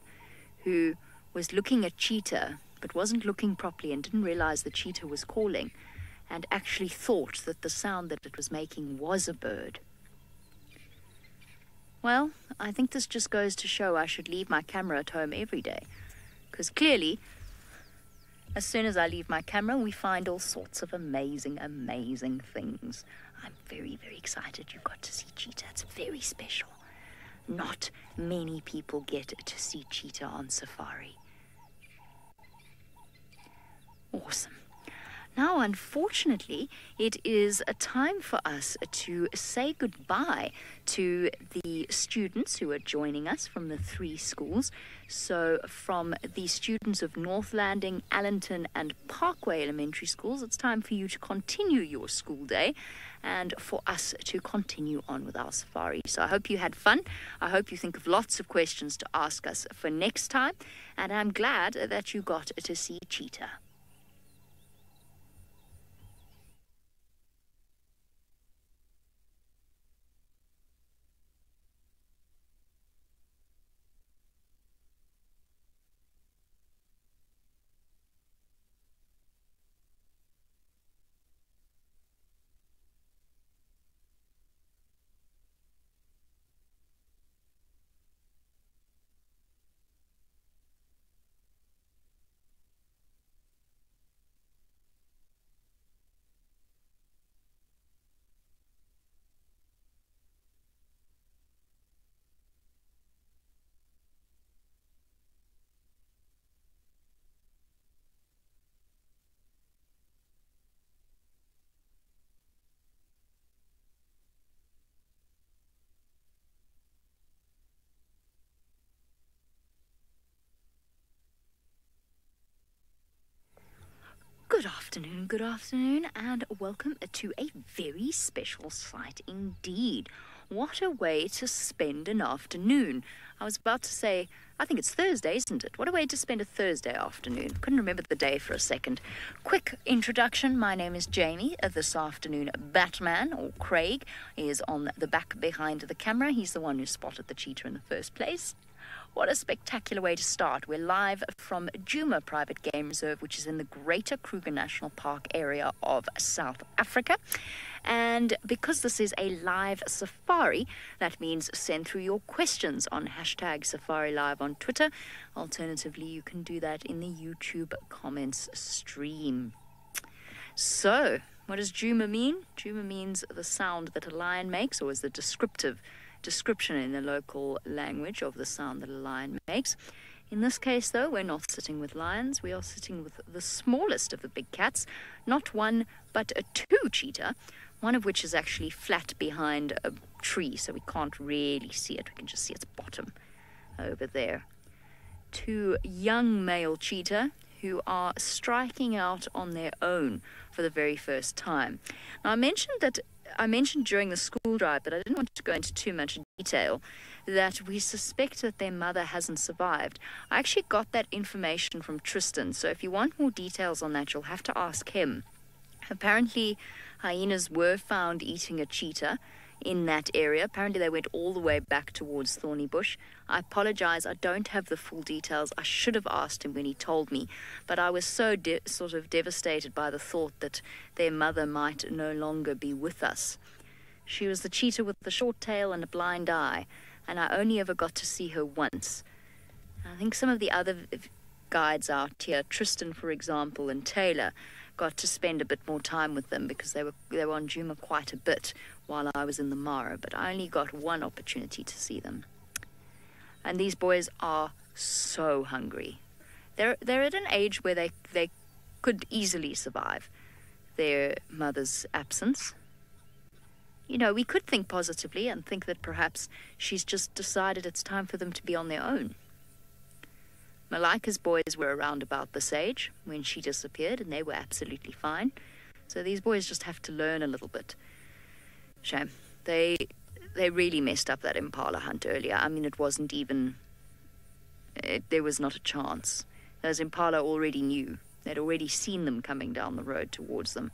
who was looking at cheetah but wasn't looking properly and didn't realize the cheetah was calling, and actually thought that the sound that it was making was a bird. Well, I think this just goes to show I should leave my camera at home every day, because clearly, as soon as I leave my camera, we find all sorts of amazing, amazing things. I'm very, very excited you got to see cheetah. It's very special. Not many people get to see cheetah on safari. Awesome. Now, unfortunately, it is a time for us to say goodbye to the students who are joining us from the 3 schools. So from the students of North Landing, Allenton and Parkway Elementary Schools, it's time for you to continue your school day and for us to continue on with our safari. So I hope you had fun. I hope you think of lots of questions to ask us for next time. And I'm glad that you got to see cheetah. good afternoon, and welcome to a very special site indeed. What a way to spend an afternoon. I was about to say, I think it's Thursday, isn't it? What a way to spend a Thursday afternoon. Couldn't remember the day for a second. Quick introduction. My name is Jamie. This afternoon, Batman, or Craig, is on the back behind the camera. He's the one who spotted the cheetah in the first place. What a spectacular way to start. We're live from Djuma Private Game Reserve, which is in the Greater Kruger National Park area of South Africa. And because this is a live safari, that means send through your questions on #SafariLive on Twitter. Alternatively, you can do that in the YouTube comments stream. So, what does Djuma mean? Djuma means the sound that a lion makes, or is the description in the local language of the sound that a lion makes. In this case, though, we're not sitting with lions. We are sitting with the smallest of the big cats, not one, but two cheetah, one of which is actually flat behind a tree, so we can't really see it. We can just see its bottom over there. Two young male cheetah who are striking out on their own for the very first time. Now, I mentioned during the school drive, but I didn't want to go into too much detail, that we suspect that their mother hasn't survived. I actually got that information from Tristan, so if you want more details on that, you'll have to ask him. Apparently, hyenas were found eating a cheetah in that area. Apparently, they went all the way back towards Thorny Bush. I apologize, I don't have the full details. I should have asked him when he told me, but I was so sort of devastated by the thought that their mother might no longer be with us. She was the cheetah with the short tail and a blind eye, and I only ever got to see her once. I think some of the other guides out here, Tristan, for example, and Taylor, got to spend a bit more time with them because they were on Djuma quite a bit while I was in the Mara, but I only got one opportunity to see them. And these boys are so hungry. They're at an age where they could easily survive their mother's absence. You know, we could think positively and think that perhaps she's just decided it's time for them to be on their own. Malika's boys were around about this age when she disappeared, and they were absolutely fine. So these boys just have to learn a little bit. Shame. They really messed up that impala hunt earlier. I mean, it wasn't even... there was not a chance. Those impala already knew. They'd already seen them coming down the road towards them.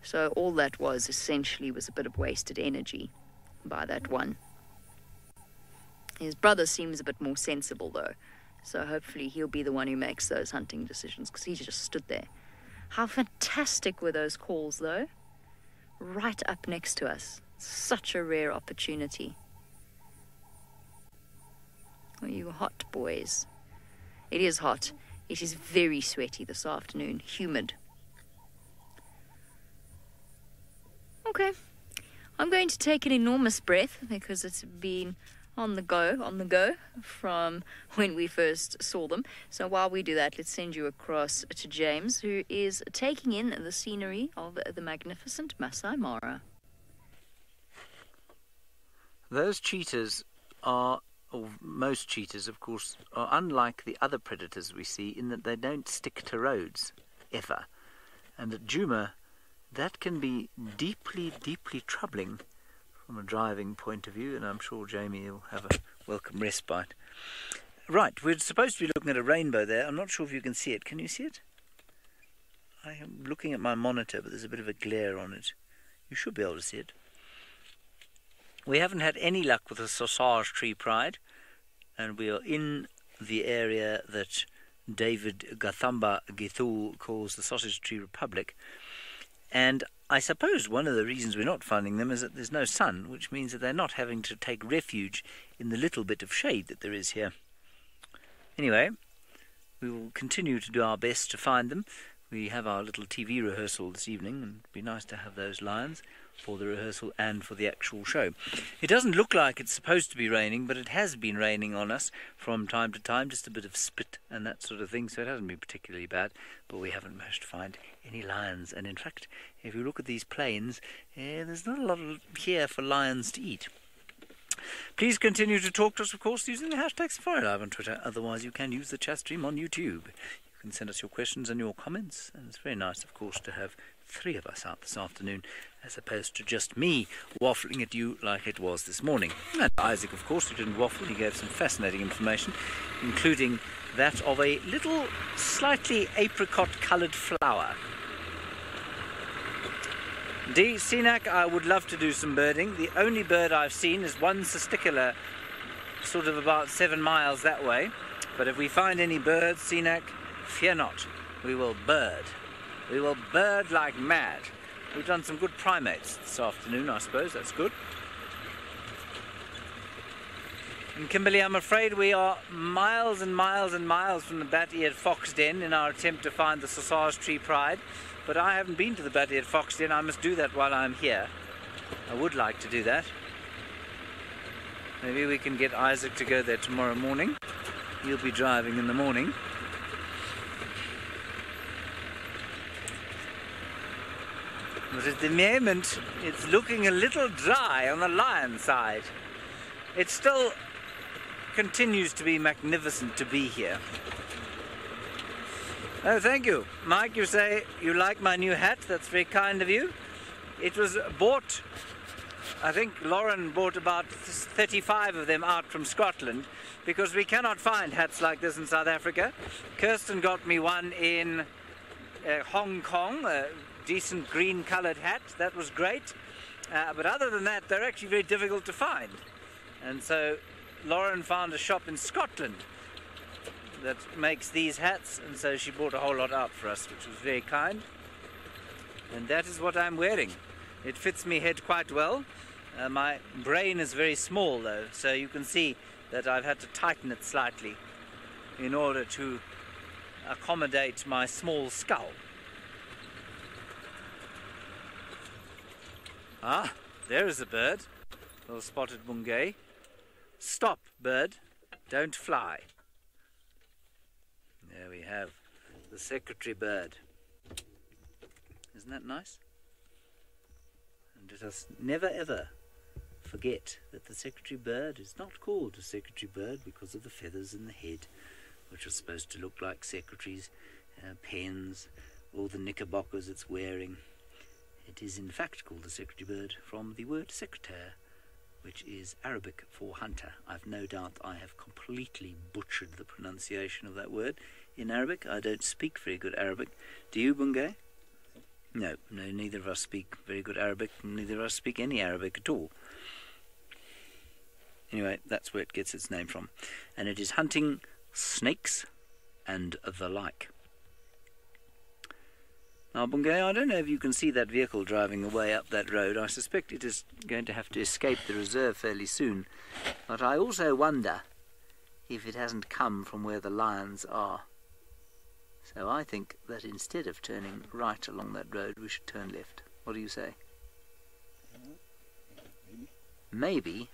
So all that was essentially was a bit of wasted energy by that one. His brother seems a bit more sensible, though. So hopefully he'll be the one who makes those hunting decisions, because he just stood there. How fantastic were those calls, though? Right up next to us. Such a rare opportunity. Are you hot, boys? It is hot. It is very sweaty this afternoon. Humid. Okay. I'm going to take an enormous breath because it's been on the go from when we first saw them. So while we do that, let's send you across to James, who is taking in the scenery of the magnificent Masai Mara. Those cheetahs are, or most cheetahs, of course, are unlike the other predators we see in that they don't stick to roads, ever. And at Djuma, that can be deeply, deeply troubling from a driving point of view, and I'm sure Jamie will have a welcome respite. Right, we're supposed to be looking at a rainbow there. I'm not sure if you can see it. Can you see it? I am looking at my monitor, but there's a bit of a glare on it. You should be able to see it. We haven't had any luck with the sausage tree pride, and we are in the area that David Gathamba Githul calls the Sausage Tree Republic. And I suppose one of the reasons we're not finding them is that there's no sun, which means that they're not having to take refuge in the little bit of shade that there is here. Anyway, we will continue to do our best to find them. We have our little TV rehearsal this evening, and it'd be nice to have those lions for the rehearsal and for the actual show. It doesn't look like it's supposed to be raining, but it has been raining on us from time to time, just a bit of spit and that sort of thing, so it hasn't been particularly bad, but we haven't managed to find any lions. And in fact, if you look at these plains, there's not a lot here for lions to eat. Please continue to talk to us, of course, using the #SafariLive on Twitter. Otherwise, you can use the chat stream on YouTube. You You can send us your questions and your comments, and it's very nice, of course, to have 3 of us out this afternoon as opposed to just me waffling at you like it was this morning. And Isaac, of course, who didn't waffle, he gave some fascinating information, including that of a little slightly apricot-coloured flower. D. Sinak, I would love to do some birding. The only bird I've seen is one testicular, sort of about 7 miles that way. But if we find any birds, Sinak, fear not, we will bird. We will bird like mad. We've done some good primates this afternoon, I suppose. That's good. And Kimberley, I'm afraid we are miles and miles and miles from the bat-eared fox den in our attempt to find the Sassage Tree Pride. But I haven't been to the bat-eared fox den. I must do that while I'm here. I would like to do that. Maybe we can get Isaac to go there tomorrow morning. He'll be driving in the morning. But at the moment, it's looking a little dry on the lion side. It still continues to be magnificent to be here. Oh, thank you. Mike, you say you like my new hat. That's very kind of you. It was bought, I think Lauren bought about 35 of them out from Scotland because we cannot find hats like this in South Africa. Kirsten got me one in Hong Kong, a decent green coloured hat. That was great. But other than that, they're actually very difficult to find. And so Lauren found a shop in Scotland that makes these hats, and so she bought a whole lot out for us, which was very kind. And that is what I'm wearing. It fits me head quite well. My brain is very small though, so you can see that I've had to tighten it slightly in order to accommodate my small skull. Ah, there is a bird. Little spotted bungay. Stop, bird. Don't fly. There we have the secretary bird. Isn't that nice? And let us never ever forget that the secretary bird is not called a secretary bird because of the feathers in the head, which are supposed to look like secretaries' pens, or the knickerbockers it's wearing. It is in fact called the secretary bird from the word secretaire, which is Arabic for hunter. I've no doubt I have completely butchered the pronunciation of that word in Arabic. I don't speak very good Arabic. Do you, Bungay? No, neither of us speak very good Arabic, neither of us speak any Arabic at all. Anyway, that's where it gets its name from. And it is hunting snakes and the like. Now, Bungay, I don't know if you can see that vehicle driving away up that road. I suspect it is going to have to escape the reserve fairly soon. But I also wonder if it hasn't come from where the lions are. So I think that instead of turning right along that road, we should turn left. What do you say? Maybe.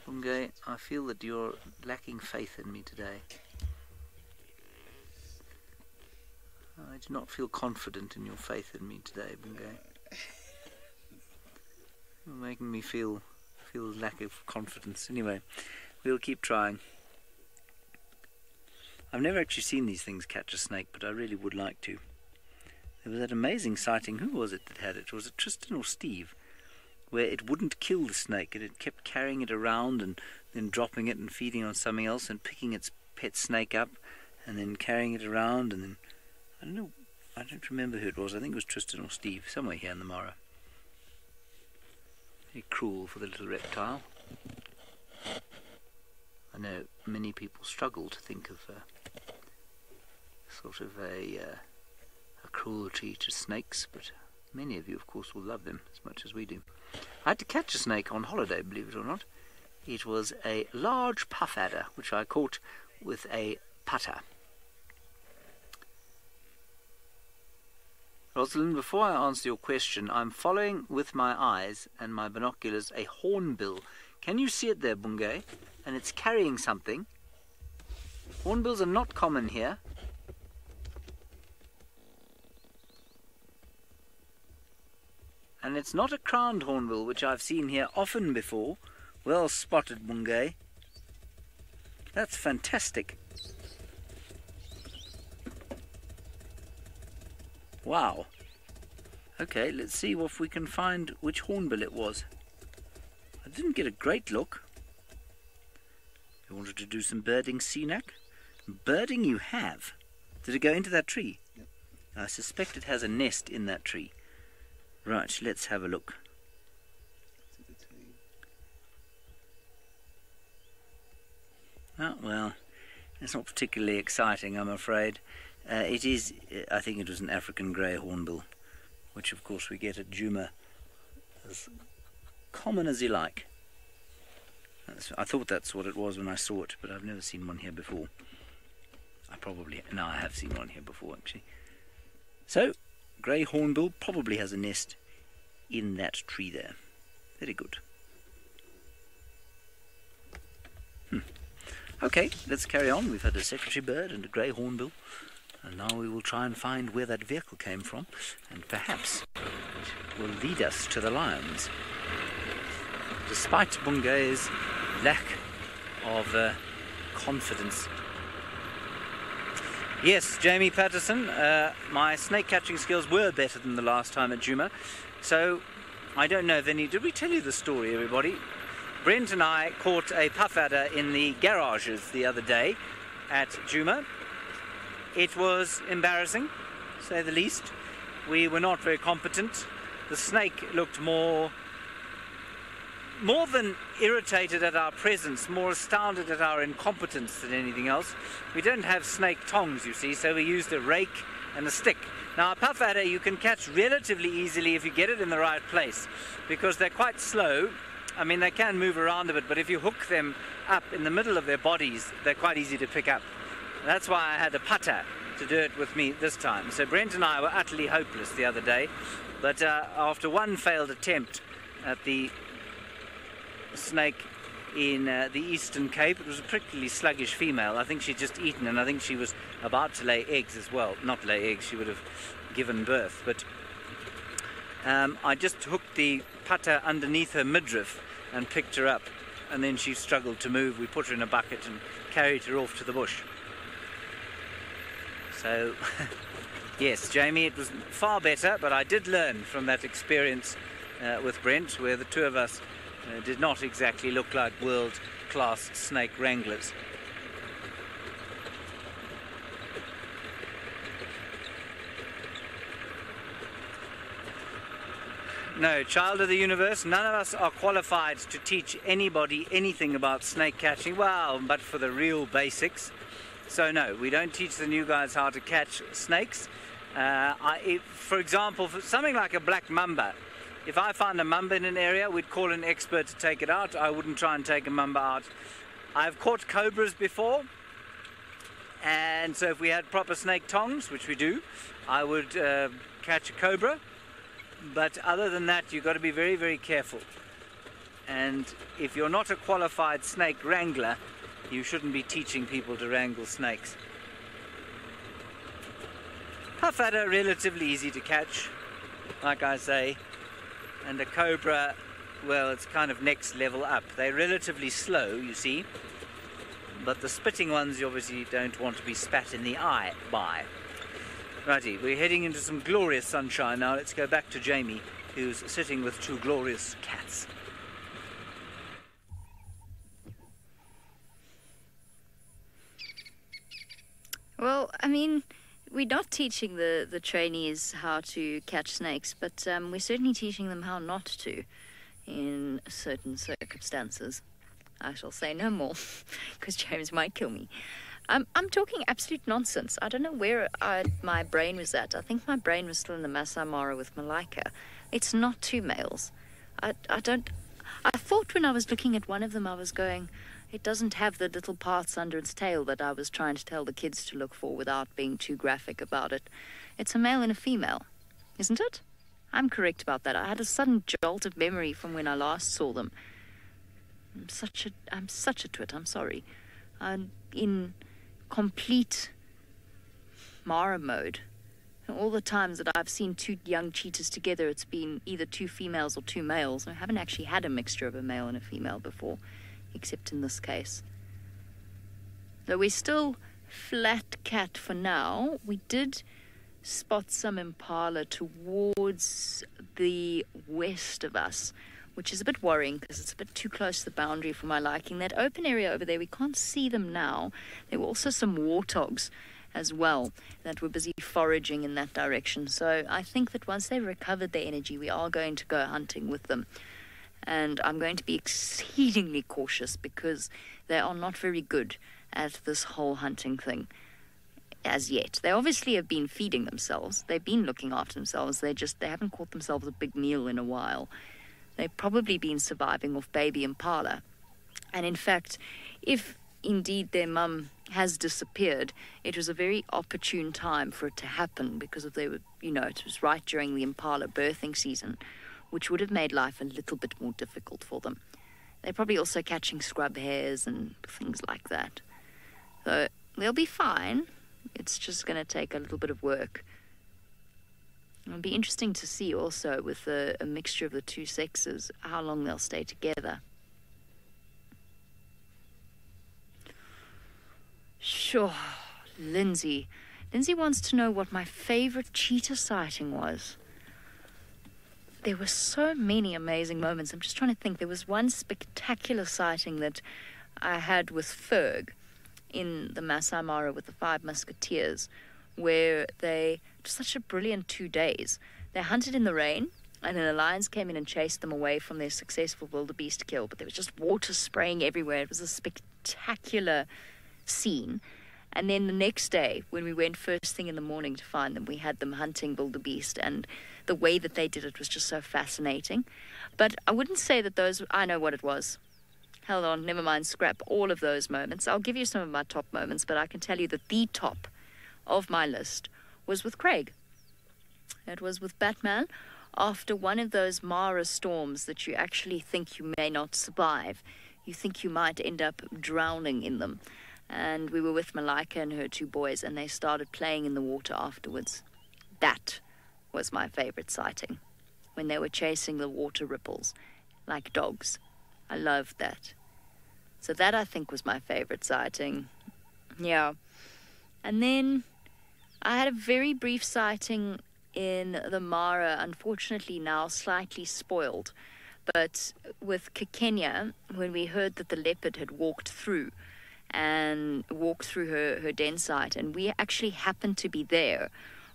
Bungay, I feel that you're lacking faith in me today. I do not feel confident in your faith in me today, Bungay. You're making me feel lack of confidence. Anyway, we'll keep trying. I've never actually seen these things catch a snake, but I really would like to. There was that amazing sighting. Who was it that had it? Was it Tristan or Steve? Where it wouldn't kill the snake, and it kept carrying it around and then dropping it and feeding on something else and picking its pet snake up and then carrying it around, and then I don't know, I don't remember who it was. I think it was Tristan or Steve, somewhere here in the Mara. Very cruel for the little reptile. I know many people struggle to think of sort of a cruelty to snakes, but many of you, of course, will love them as much as we do. I had to catch a snake on holiday, believe it or not. It was a large puff adder, which I caught with a putter. Rosalind, before I answer your question, I'm following with my eyes and my binoculars a hornbill. Can you see it there, Bungay? And it's carrying something. Hornbills are not common here. And it's not a crowned hornbill, which I've seen here often before. Well spotted, Bungay. That's fantastic. Wow. Okay, let's see if we can find which hornbill it was. I didn't get a great look. You wanted to do some birding, Cenac? Birding you have. Did it go into that tree? Yep. I suspect it has a nest in that tree. Right, let's have a look. Oh, well, it's not particularly exciting, I'm afraid. It is, I think it was an African grey hornbill, which of course we get at Djuma as common as you like. I thought that's what it was when I saw it, but I've never seen one here before. I have seen one here before, actually. So, grey hornbill probably has a nest in that tree there. Very good. Okay, let's carry on. We've had a secretary bird and a grey hornbill, and now we will try and find where that vehicle came from, and perhaps it will lead us to the lions. Despite Bunge's lack of confidence. Yes, Jamie Patterson, my snake catching skills were better than the last time at Djuma, so I don't know if any... Did we tell you the story, everybody? Brent and I caught a puff adder in the garages the other day at Djuma. It was embarrassing, to say the least. We were not very competent. The snake looked more than irritated at our presence, more astounded at our incompetence than anything else. We don't have snake tongs, you see, so we used a rake and a stick. Now, a puff adder you can catch relatively easily if you get it in the right place, because they're quite slow. I mean, they can move around a bit, but if you hook them up in the middle of their bodies, they're quite easy to pick up. That's why I had a putter to do it with me this time. So Brent and I were utterly hopeless the other day, but after one failed attempt at the snake in the Eastern Cape, it was a particularly sluggish female. I think she'd just eaten, and I think she was about to lay eggs as well. Not lay eggs, she would have given birth, but I just hooked the putter underneath her midriff and picked her up, and then she struggled to move. We put her in a bucket and carried her off to the bush. So yes, Jamie, it was far better, but I did learn from that experience with Brent, where the two of us did not exactly look like world-class snake wranglers. No, child of the universe, none of us are qualified to teach anybody anything about snake catching, well, but for the real basics. So no, we don't teach the new guys how to catch snakes. For example, for something like a black mamba, if I found a mamba in an area, we'd call an expert to take it out. I wouldn't try and take a mamba out. I've caught cobras before, and so if we had proper snake tongs, which we do, I would catch a cobra. But other than that, you've got to be very, very careful. And if you're not a qualified snake wrangler, you shouldn't be teaching people to wrangle snakes. Puff adder, relatively easy to catch, like I say. And a cobra, well, it's kind of next level up. They're relatively slow, you see. But the spitting ones you obviously don't want to be spat in the eye by. Righty, we're heading into some glorious sunshine now. Let's go back to Jamie, who's sitting with two glorious cats. Well, I mean, we're not teaching the trainees how to catch snakes, but we're certainly teaching them how not to in certain circumstances. I shall say no more, because James might kill me. I'm talking absolute nonsense. I don't know where my brain was at. I think my brain was still in the Masai Mara with Malika. It's not two males. I thought when I was looking at one of them, I was going, it doesn't have the little parts under its tail that I was trying to tell the kids to look for without being too graphic about it. It's a male and a female, isn't it? I'm correct about that. I had a sudden jolt of memory from when I last saw them. I'm such a twit. I'm sorry. I'm in complete Mara mode. And all the times that I've seen two young cheetahs together, it's been either two females or two males. I haven't actually had a mixture of a male and a female before, except in this case. So we're still flat cat for now. We did spot some impala towards the west of us, which is a bit worrying because it's a bit too close to the boundary for my liking. That open area over there, we can't see them now. There were also some warthogs as well that were busy foraging in that direction. So I think that once they've recovered their energy, we are going to go hunting with them. And I'm going to be exceedingly cautious because they are not very good at this whole hunting thing as yet. They obviously have been feeding themselves. They've been looking after themselves. They haven't caught themselves a big meal in a while. They've probably been surviving off baby impala. And in fact, if indeed their mum has disappeared, it was a very opportune time for it to happen because if they were, it was right during the impala birthing season, which would have made life a little bit more difficult for them. They're probably also catching scrub hares and things like that. So they'll be fine. It's just going to take a little bit of work. It'll be interesting to see also with a mixture of the two sexes how long they'll stay together. Sure, Lindsay. Lindsay wants to know what my favorite cheetah sighting was. There were so many amazing moments. I'm just trying to think. There was one spectacular sighting that I had with Ferg in the Masai Mara with the Five Musketeers, where it was such a brilliant 2 days. They hunted in the rain, and then the lions came in and chased them away from their successful wildebeest kill, but there was just water spraying everywhere. It was a spectacular scene. And then the next day, when we went first thing in the morning to find them, we had them hunting wildebeest, and the way that they did it was just so fascinating. But I wouldn't say that I know what it was. Hold on, never mind, scrap all of those moments. I'll give you some of my top moments, but I can tell you that the top of my list was with Craig. It was with Batman after one of those Mara storms that you actually think you may not survive. You think you might end up drowning in them. And we were with Malika and her two boys, and they started playing in the water afterwards. That was my favorite sighting, when they were chasing the water ripples like dogs. I loved that. So that, I think, was my favorite sighting. Yeah. And then I had a very brief sighting in the Mara, unfortunately now slightly spoiled. But with Kekenya, when we heard that the leopard had walked through her den site, and we actually happened to be there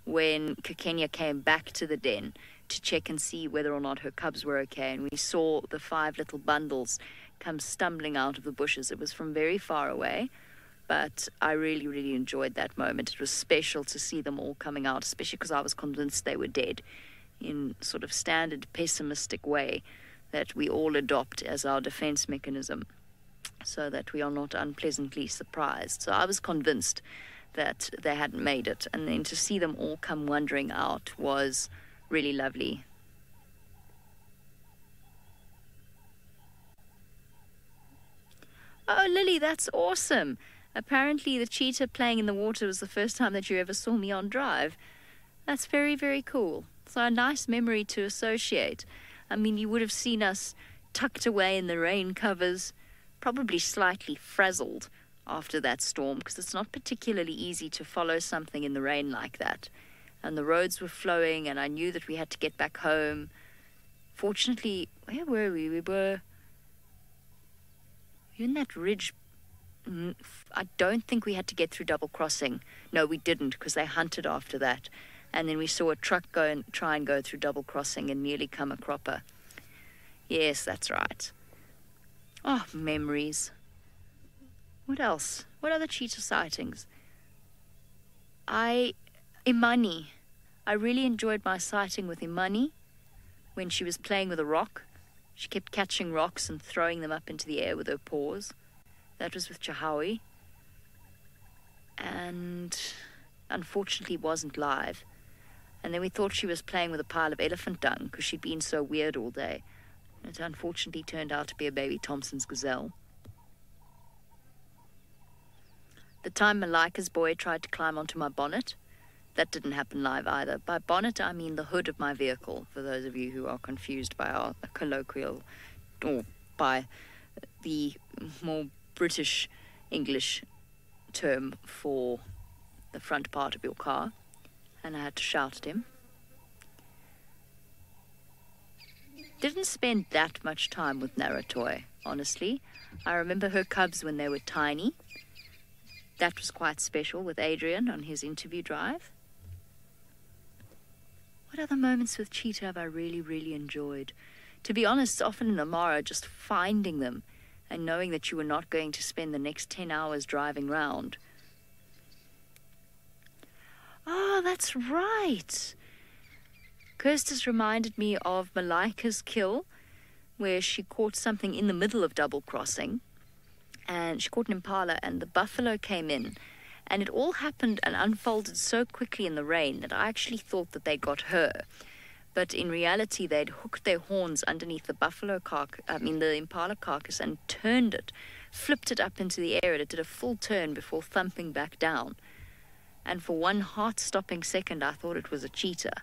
when Kekenya came back to the den to check and see whether or not her cubs were okay, and we saw the 5 little bundles come stumbling out of the bushes. It was from very far away, but I really, really enjoyed that moment. It was special to see them all coming out, especially because I was convinced they were dead, in sort of standard pessimistic way that we all adopt as our defense mechanism, so that we are not unpleasantly surprised. So I was convinced that they hadn't made it, and then to see them all come wandering out was really lovely. Oh, Lily, that's awesome. Apparently the cheetah playing in the water was the first time that you ever saw me on drive. That's very, very cool. So a nice memory to associate. I mean, you would have seen us tucked away in the rain covers, probably slightly frazzled after that storm, because it's not particularly easy to follow something in the rain like that. And the roads were flowing, and I knew that we had to get back home. Fortunately, where were we? We were in that ridge. I don't think we had to get through double crossing. No, we didn't, because they hunted after that. And then we saw a truck go and try and go through double crossing and nearly come a cropper. Yes, that's right. Oh, memories. What else? What other cheetah sightings? Imani. I really enjoyed my sighting with Imani when she was playing with a rock. She kept catching rocks and throwing them up into the air with her paws. That was with Chahawi. And unfortunately wasn't live. And then we thought she was playing with a pile of elephant dung because she'd been so weird all day. It unfortunately turned out to be a baby Thompson's gazelle. The time Malika's boy tried to climb onto my bonnet, that didn't happen live either. By bonnet, I mean the hood of my vehicle, for those of you who are confused by our colloquial, or by the more British English term for the front part of your car. and I had to shout at him. Didn't spend that much time with Naratoy, honestly. I remember her cubs when they were tiny. That was quite special with Adrian on his interview drive. What other moments with Cheetah have I really, really enjoyed? To be honest, often in the Mara, just finding them and knowing that you were not going to spend the next 10 hours driving round. Oh, that's right. Kirstis reminded me of Malika's kill, where she caught something in the middle of double crossing, and she caught an impala, and the buffalo came in, and it all happened and unfolded so quickly in the rain that I actually thought that they got her. But in reality, they'd hooked their horns underneath the the impala carcass, and turned it, flipped it up into the air, and it did a full turn before thumping back down. And for one heart-stopping second, I thought it was a cheetah.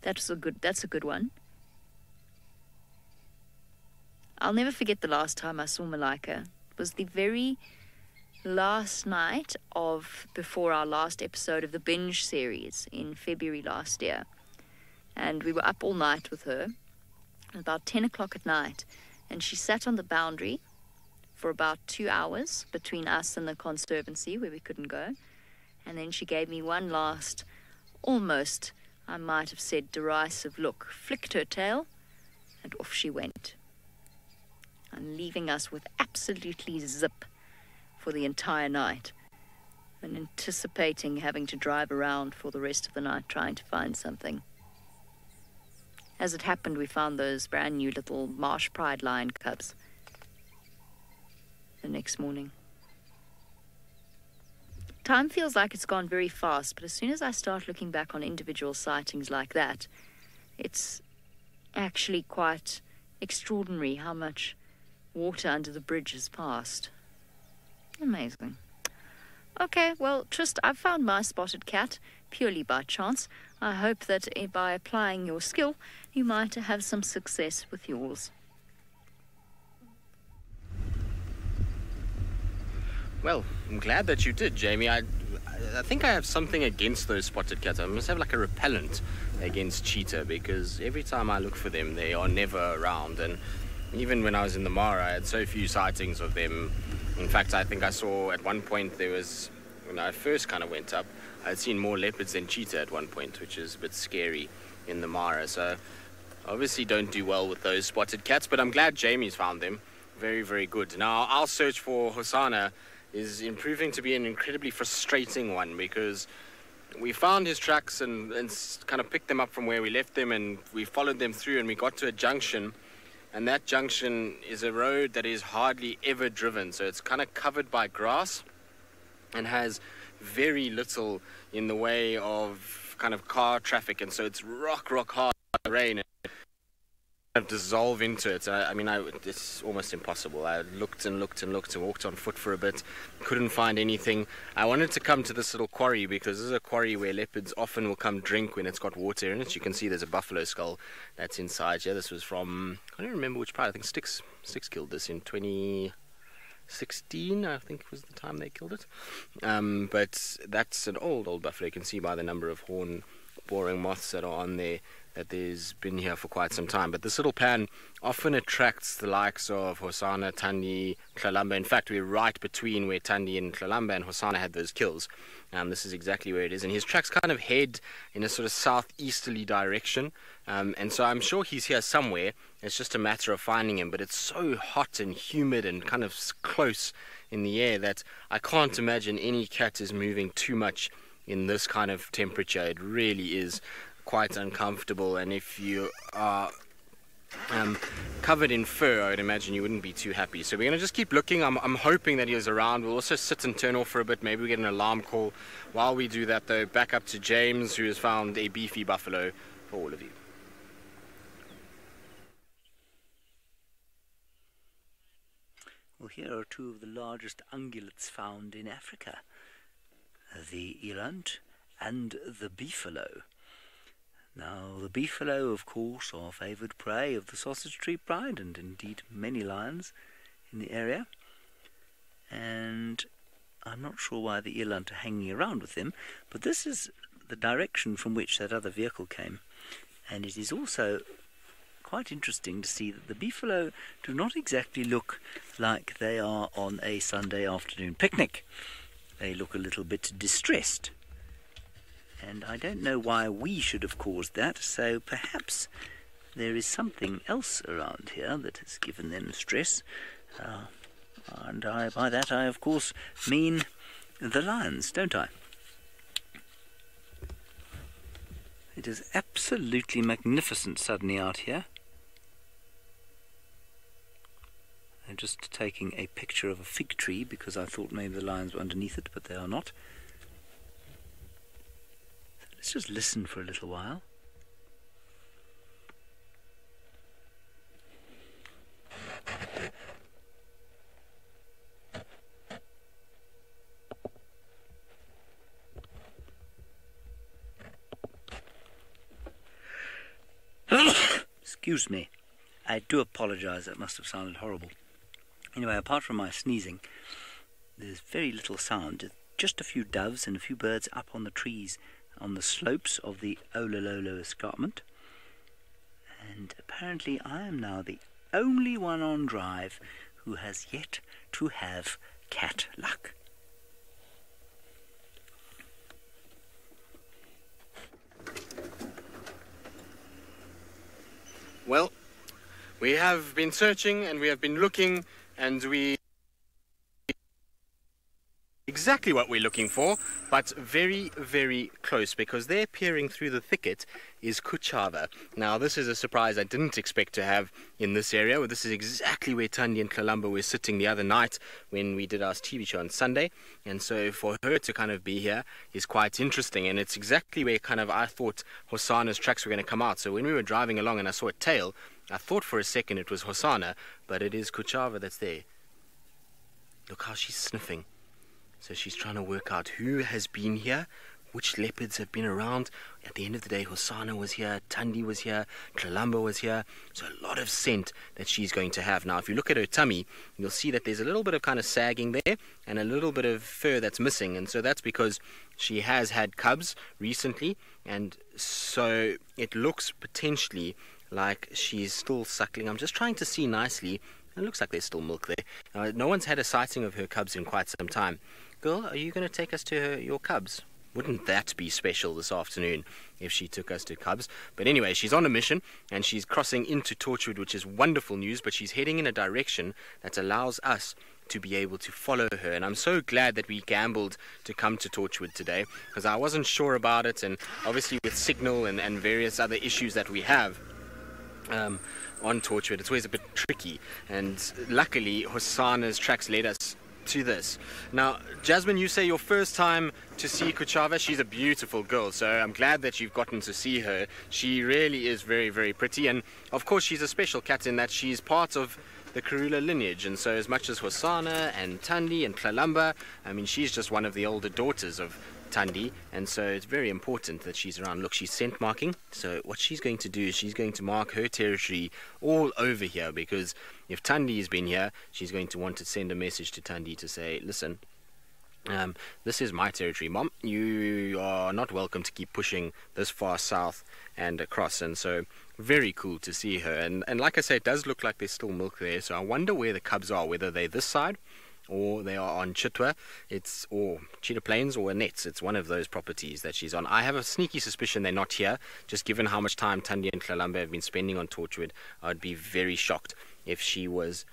That's a good one. I'll never forget the last time I saw Malika. It was the very last night before our last episode of the Binge series in February last year. And we were up all night with her, about 10 o'clock at night, and she sat on the boundary for about 2 hours between us and the conservancy where we couldn't go. And then she gave me one last, almost, I might have said, derisive look, flicked her tail, and off she went. And leaving us with absolutely zip for the entire night, and anticipating having to drive around for the rest of the night trying to find something. As it happened, we found those brand new little Marsh Pride lion cubs the next morning. Time feels like it's gone very fast, but as soon as I start looking back on individual sightings like that, it's actually quite extraordinary how much water under the bridge has passed. Amazing. Okay, well, Trist, I've found my spotted cat purely by chance. I hope that by applying your skill, you might have some success with yours. Well, I'm glad that you did, Jamie. I think I have something against those spotted cats. I must have like a repellent against cheetah, because every time I look for them, they are never around. And even when I was in the Mara, I had so few sightings of them. In fact, I think I saw at one point when I first kind of went up, I'd seen more leopards than cheetah at one point, which is a bit scary in the Mara. So obviously don't do well with those spotted cats, but I'm glad Jamie's found them. Very, very good. Now, our search for Hosanna is proving to be an incredibly frustrating one, because we found his tracks and kind of picked them up from where we left them, and we followed them through, and we got to a junction, and that junction is a road that is hardly ever driven, so it's kind of covered by grass and has very little in the way of kind of car traffic, and so it's rock hard in the rain and dissolve into it. It's almost impossible. I looked and walked on foot for a bit, couldn't find anything. I wanted to come to this little quarry, because this is a quarry where leopards often will come drink when it's got water in it. You can see there's a buffalo skull that's inside here. This was from, I don't remember which part. I think Styx killed this in 2016, I think was the time they killed it. But that's an old buffalo. You can see by the number of horn boring moths that are on there that there's been here for quite some time. But this little pan often attracts the likes of Hosanna, Tandi, Tlalamba. In fact, we're right between where Tandi and Tlalamba and Hosanna had those kills. This is exactly where it is. And his tracks kind of head in a sort of southeasterly direction. And so I'm sure he's here somewhere. It's just a matter of finding him. But it's so hot and humid and kind of close in the air that I can't imagine any cat is moving too much in this kind of temperature. It really is quite uncomfortable, and if you are covered in fur, I would imagine you wouldn't be too happy. So we're going to just keep looking. I'm hoping that he is around. We'll also sit and turn off for a bit. Maybe we get an alarm call. While we do that, though, back up to James, who has found a beefy buffalo for all of you. Well, here are two of the largest ungulates found in Africa, the eland and the beefalo. Now, the beefalo, of course, are favoured prey of the sausage tree pride, and indeed many lions in the area. And I'm not sure why the eland are hanging around with them, but this is the direction from which that other vehicle came. And it is also quite interesting to see that the beefalo do not exactly look like they are on a Sunday afternoon picnic. They look a little bit distressed. And I don't know why we should have caused that, so perhaps there is something else around here that has given them stress. And by that I, of course, mean the lions, don't I? It is absolutely magnificent suddenly out here. I'm just taking a picture of a fig tree because I thought maybe the lions were underneath it, but they are not. So let's just listen for a little while. Excuse me. I do apologize, that must have sounded horrible. Anyway, apart from my sneezing, there's very little sound. Just a few doves and a few birds up on the trees on the slopes of the Olololo escarpment. And apparently I am now the only one on drive who has yet to have cat luck. Well, we have been searching and we have been looking, and we exactly what we're looking for, but very, very close, because there peering through the thicket is Kuchava. Now, this is a surprise I didn't expect to have in this area. Well, this is exactly where Thandi and Kalamba were sitting the other night when we did our TV show on Sunday, and so for her to kind of be here is quite interesting, and it's exactly where kind of I thought Hosana's tracks were going to come out. So when we were driving along and I saw a tail, I thought for a second it was Hosana, but it is Kuchava that's there. Look how she's sniffing. So she's trying to work out who has been here, which leopards have been around. At the end of the day, Hosana was here, Thandi was here, Kalamba was here. So a lot of scent that she's going to have. Now, if you look at her tummy, you'll see that there's a little bit of kind of sagging there and a little bit of fur that's missing. And so that's because she has had cubs recently. And so it looks potentially like she's still suckling. I'm just trying to see nicely. It looks like there's still milk there. No one's had a sighting of her cubs in quite some time. Girl, are you going to take us to your cubs? Wouldn't that be special this afternoon if she took us to cubs? But anyway, she's on a mission and she's crossing into Torchwood, which is wonderful news, but she's heading in a direction that allows us to be able to follow her. And I'm so glad that we gambled to come to Torchwood today, because I wasn't sure about it, and obviously with signal and various other issues that we have on Torchwood, it's always a bit tricky. And luckily, Hosana's tracks led us to this. Now, Jasmine, you say your first time to see Kuchava. She's a beautiful girl, so I'm glad that you've gotten to see her. She really is very, very pretty, and of course she's a special cat in that she's part of the Karula lineage, and so as much as Hosana and Thandi and Kalamba, I mean, she's just one of the older daughters of Thandi, and so it's very important that she's around. Look, she's scent marking, so what she's going to do is she's going to mark her territory all over here, because if Thandi has been here, she's going to want to send a message to Thandi to say, listen, this is my territory, Mom. You are not welcome to keep pushing this far south and across. And so very cool to see her. And like I say, it does look like there's still milk there, so I wonder where the cubs are, whether they're this side or they are on Chitwa, or Cheetah Plains, or Nets. It's one of those properties that she's on. I have a sneaky suspicion they're not here, just given how much time Thandi and Kalamba have been spending on Torchwood. I'd be very shocked if she was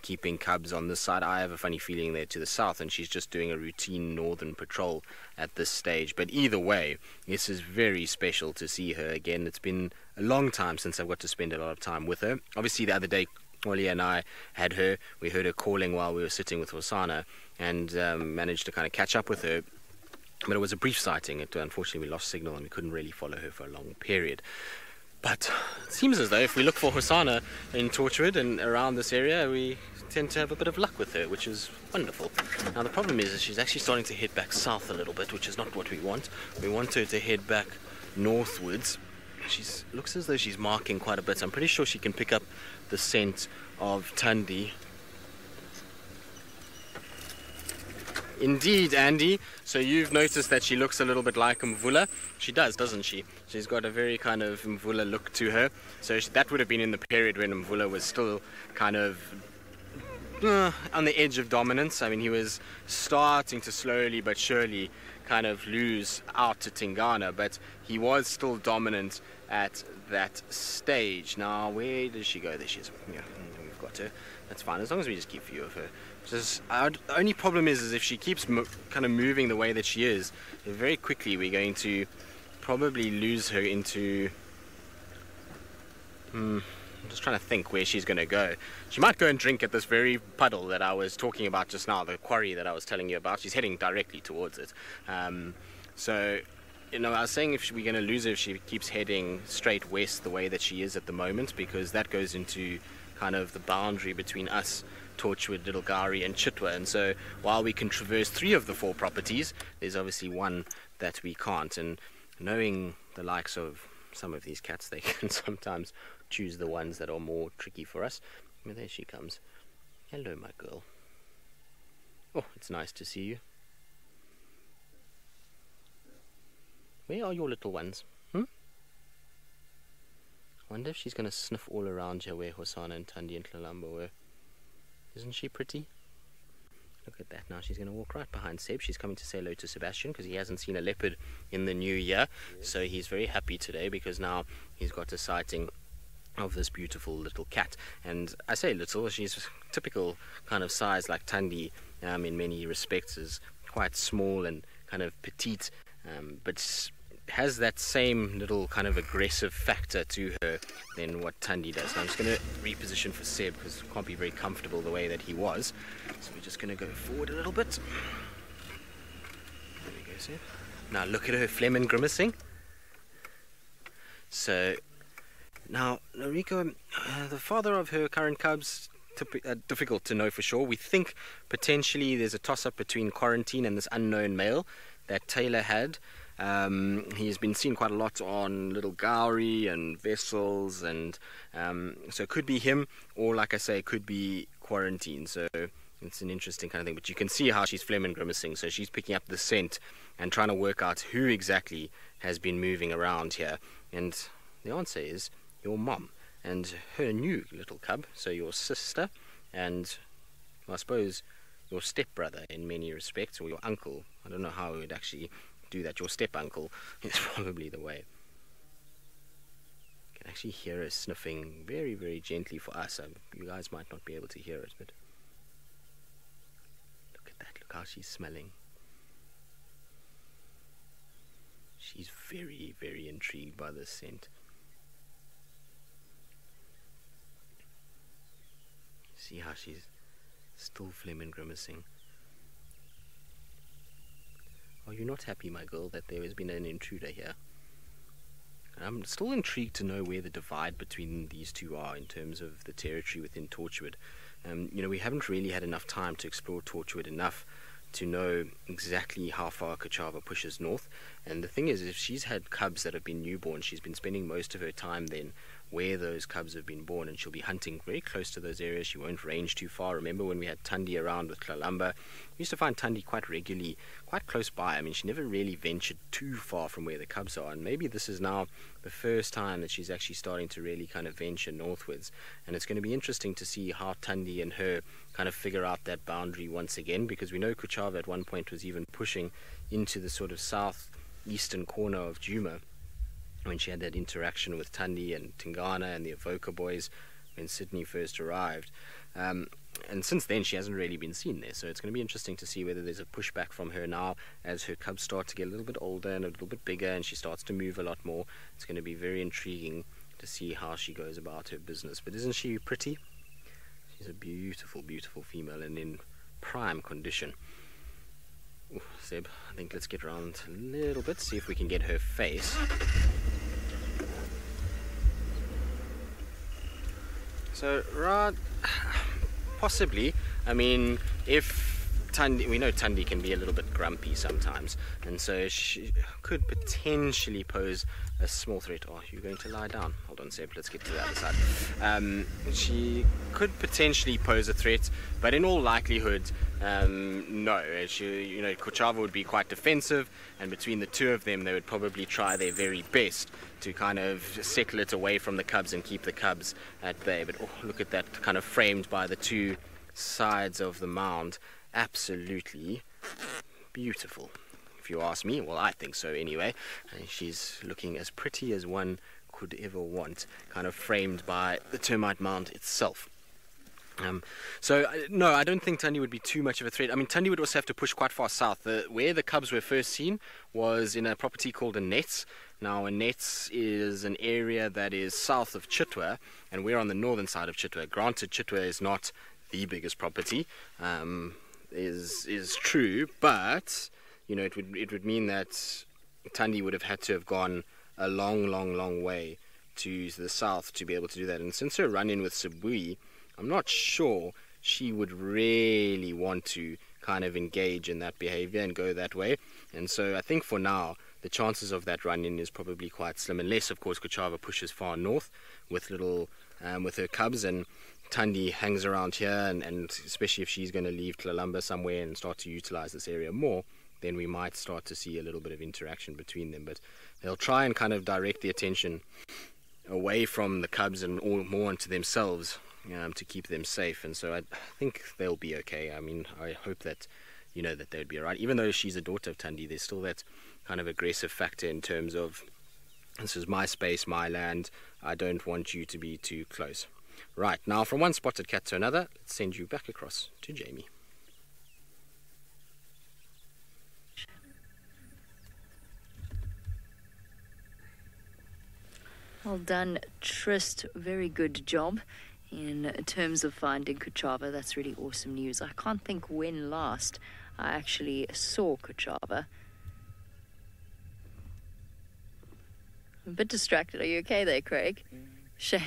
keeping cubs on this side. I have a funny feeling they're to the south, and she's just doing a routine northern patrol at this stage. But either way, this is very special to see her again. It's been a long time since I've got to spend a lot of time with her. Obviously, the other day, Ollie and I had her. We heard her calling while we were sitting with Hosana, and managed to kind of catch up with her. But it was a brief sighting. Unfortunately, we lost signal and we couldn't really follow her for a long period. But it seems as though if we look for Hosana in Torchwood and around this area, we tend to have a bit of luck with her, which is wonderful. Now, the problem is that she's actually starting to head back south a little bit, which is not what we want. We want her to head back northwards. She looks as though she's marking quite a bit. I'm pretty sure she can pick up the scent of Thandi. Indeed, Andy. So you've noticed that she looks a little bit like Mvula. She does, doesn't she? She's got a very kind of Mvula look to her. So that would have been in the period when Mvula was still kind of on the edge of dominance. I mean, he was starting to slowly but surely kind of lose out to Tingana, but he was still dominant at that stage. Now, where does she go? There she is. Yeah, we've got her. That's fine, as long as we just keep view of her. The only problem is if she keeps kind of moving the way that she is, very quickly we're going to probably lose her into... I'm just trying to think where she's going to go. She might go and drink at this very puddle that I was talking about just now, the quarry that I was telling you about. She's heading directly towards it. So, you know, I was saying if we're going to lose her if she keeps heading straight west the way that she is at the moment, because that goes into kind of the boundary between us, Torchwood, Little-Gowrie and Chitwa, and so while we can traverse 3 of the 4 properties, there's obviously one that we can't, and knowing the likes of some of these cats, they can sometimes choose the ones that are more tricky for us. Well, there she comes. Hello, my girl. Oh, it's nice to see you. Where are your little ones? I wonder if she's going to sniff all around here where Hosana and Tandi and Tlalamba were. Isn't she pretty? Look at that. Now she's going to walk right behind Seb. She's coming to say hello to Sebastian because he hasn't seen a leopard in the new year. So he's very happy today because now he's got a sighting of this beautiful little cat. And I say little, she's typical kind of size like Tandi in many respects, is quite small and kind of petite, but has that same little kind of aggressive factor to her than what Tandi does. Now I'm just going to reposition for Seb because it can't be very comfortable the way that he was. So we're just going to go forward a little bit. There we go, Seb. Now look at her phlegm and grimacing. So now Noriko, the father of her current cubs, difficult to know for sure. We think potentially there's a toss-up between Quarantine and this unknown male that Taylor had. He's been seen quite a lot on Little-Gowrie and Vessels, and so it could be him, or like I say, it could be Quarantine. So it's an interesting kind of thing, but you can see how she's phlegm and grimacing, so she's picking up the scent and trying to work out who exactly has been moving around here. And the answer is your mom and her new little cub, so your sister and, well, I suppose, your stepbrother in many respects, or your uncle. I don't know how it would actually do that. Your step-uncle is probably the way. You can actually hear her sniffing very, very gently for us. You guys might not be able to hear it, but look at that. Look how she's smelling. She's very, very intrigued by this scent. See how she's still phlegm and grimacing. Are you not happy, my girl, that there has been an intruder here? I'm still intrigued to know where the divide between these two are in terms of the territory within Torchwood. You know, we haven't really had enough time to explore Torchwood enough to know exactly how far Kachava pushes north. And the thing is, if she's had cubs that have been newborn, she's been spending most of her time then where those cubs have been born, and she'll be hunting very close to those areas. She won't range too far. Remember when we had Tandi around with Tlalamba? We used to find Tandi quite regularly, quite close by. I mean, she never really ventured too far from where the cubs are, and maybe this is now the first time that she's actually starting to really kind of venture northwards. And it's going to be interesting to see how Tandi and her kind of figure out that boundary once again, because we know Kuchava at one point was even pushing into the sort of southeastern corner of Djuma when she had that interaction with Tandi and Tingana and the Avoca boys when Sydney first arrived. And since then she hasn't really been seen there, so it's going to be interesting to see whether there's a pushback from her now as her cubs start to get a little bit older and a little bit bigger and she starts to move a lot more. It's going to be very intriguing to see how she goes about her business. But isn't she pretty? She's a beautiful, beautiful female and in prime condition. Ooh, Seb, I think let's get around a little bit, see if we can get her face. So, right, possibly, I mean, if we know Tundi can be a little bit grumpy sometimes, and so she could potentially pose a small threat. Oh, you're going to lie down. Hold on, Seb, let's get to the other side. She could potentially pose a threat, but in all likelihood, no. Kuchava would be quite defensive, and between the two of them, they would probably try their very best to kind of settle it away from the cubs and keep the cubs at bay. But oh, look at that, kind of framed by the two sides of the mound. Absolutely beautiful, if you ask me. Well, I think so anyway. And she's looking as pretty as one could ever want, kind of framed by the termite mound itself. No, I don't think Tundi would be too much of a threat. I mean, Tundi would also have to push quite far south. Where the cubs were first seen was in a property called a Nets. Now, a Nets is an area that is south of Chitwa, and we're on the northern side of Chitwa. Granted, Chitwa is not the biggest property, is true, but it would mean that Tundi would have had to have gone a long way to the south to be able to do that. And since her run-in with Sibui, I'm not sure she would really want to kind of engage in that behavior and go that way. And so I think for now, the chances of that run-in is probably quite slim, unless, of course, Kuchava pushes far north with her cubs, and Tundi hangs around here, and especially if she's going to leave Tlalamba somewhere and start to utilize this area more, then we might start to see a little bit of interaction between them. But they'll try and kind of direct the attention away from the cubs and more onto themselves, to keep them safe. And so I think they'll be okay. I mean, I hope that that they would be alright. Even though she's a daughter of Tundi, there's still that kind of aggressive factor in terms of, this is my space, my land, I don't want you to be too close. Right, now from one spotted cat to another, let's send you back across to Jamie. Well done, Trist. Very good job in terms of finding Kuchava. That's really awesome news. I can't think when last I actually saw Kuchava. I'm a bit distracted. Are you okay there, Craig? Shame.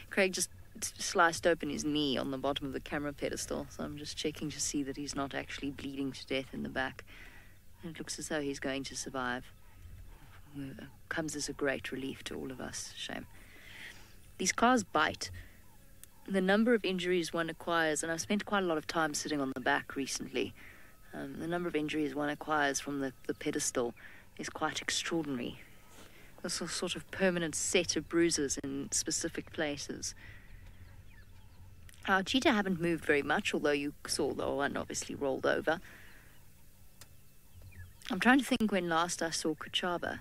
Craig just sliced open his knee on the bottom of the camera pedestal, so I'm just checking to see that he's not actually bleeding to death in the back. And it looks as though he's going to survive. Comes as a great relief to all of us. Shame. These cars bite. The number of injuries one acquires, and I've spent quite a lot of time sitting on the back recently, the number of injuries one acquires from the pedestal is quite extraordinary. There's a sort of permanent set of bruises in specific places. Our cheetah haven't moved very much, although you saw the one obviously rolled over. I'm trying to think when last I saw Kuchava,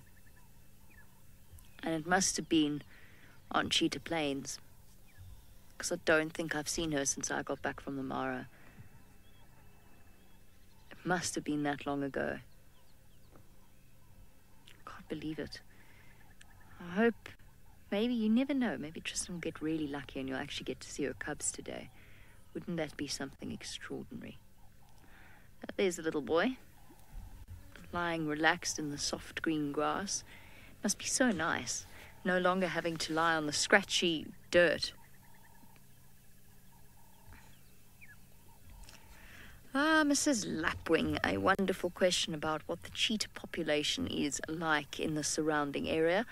and it must have been on Cheetah Plains, because I don't think I've seen her since I got back from the Mara. It must have been that long ago. Can't believe it. I hope, maybe, you never know, maybe Tristan will get really lucky and you'll actually get to see her cubs today. Wouldn't that be something extraordinary? But there's the little boy, lying relaxed in the soft green grass. It must be so nice, no longer having to lie on the scratchy dirt. Mrs. Lapwing, a wonderful question about what the cheetah population is like in the surrounding area.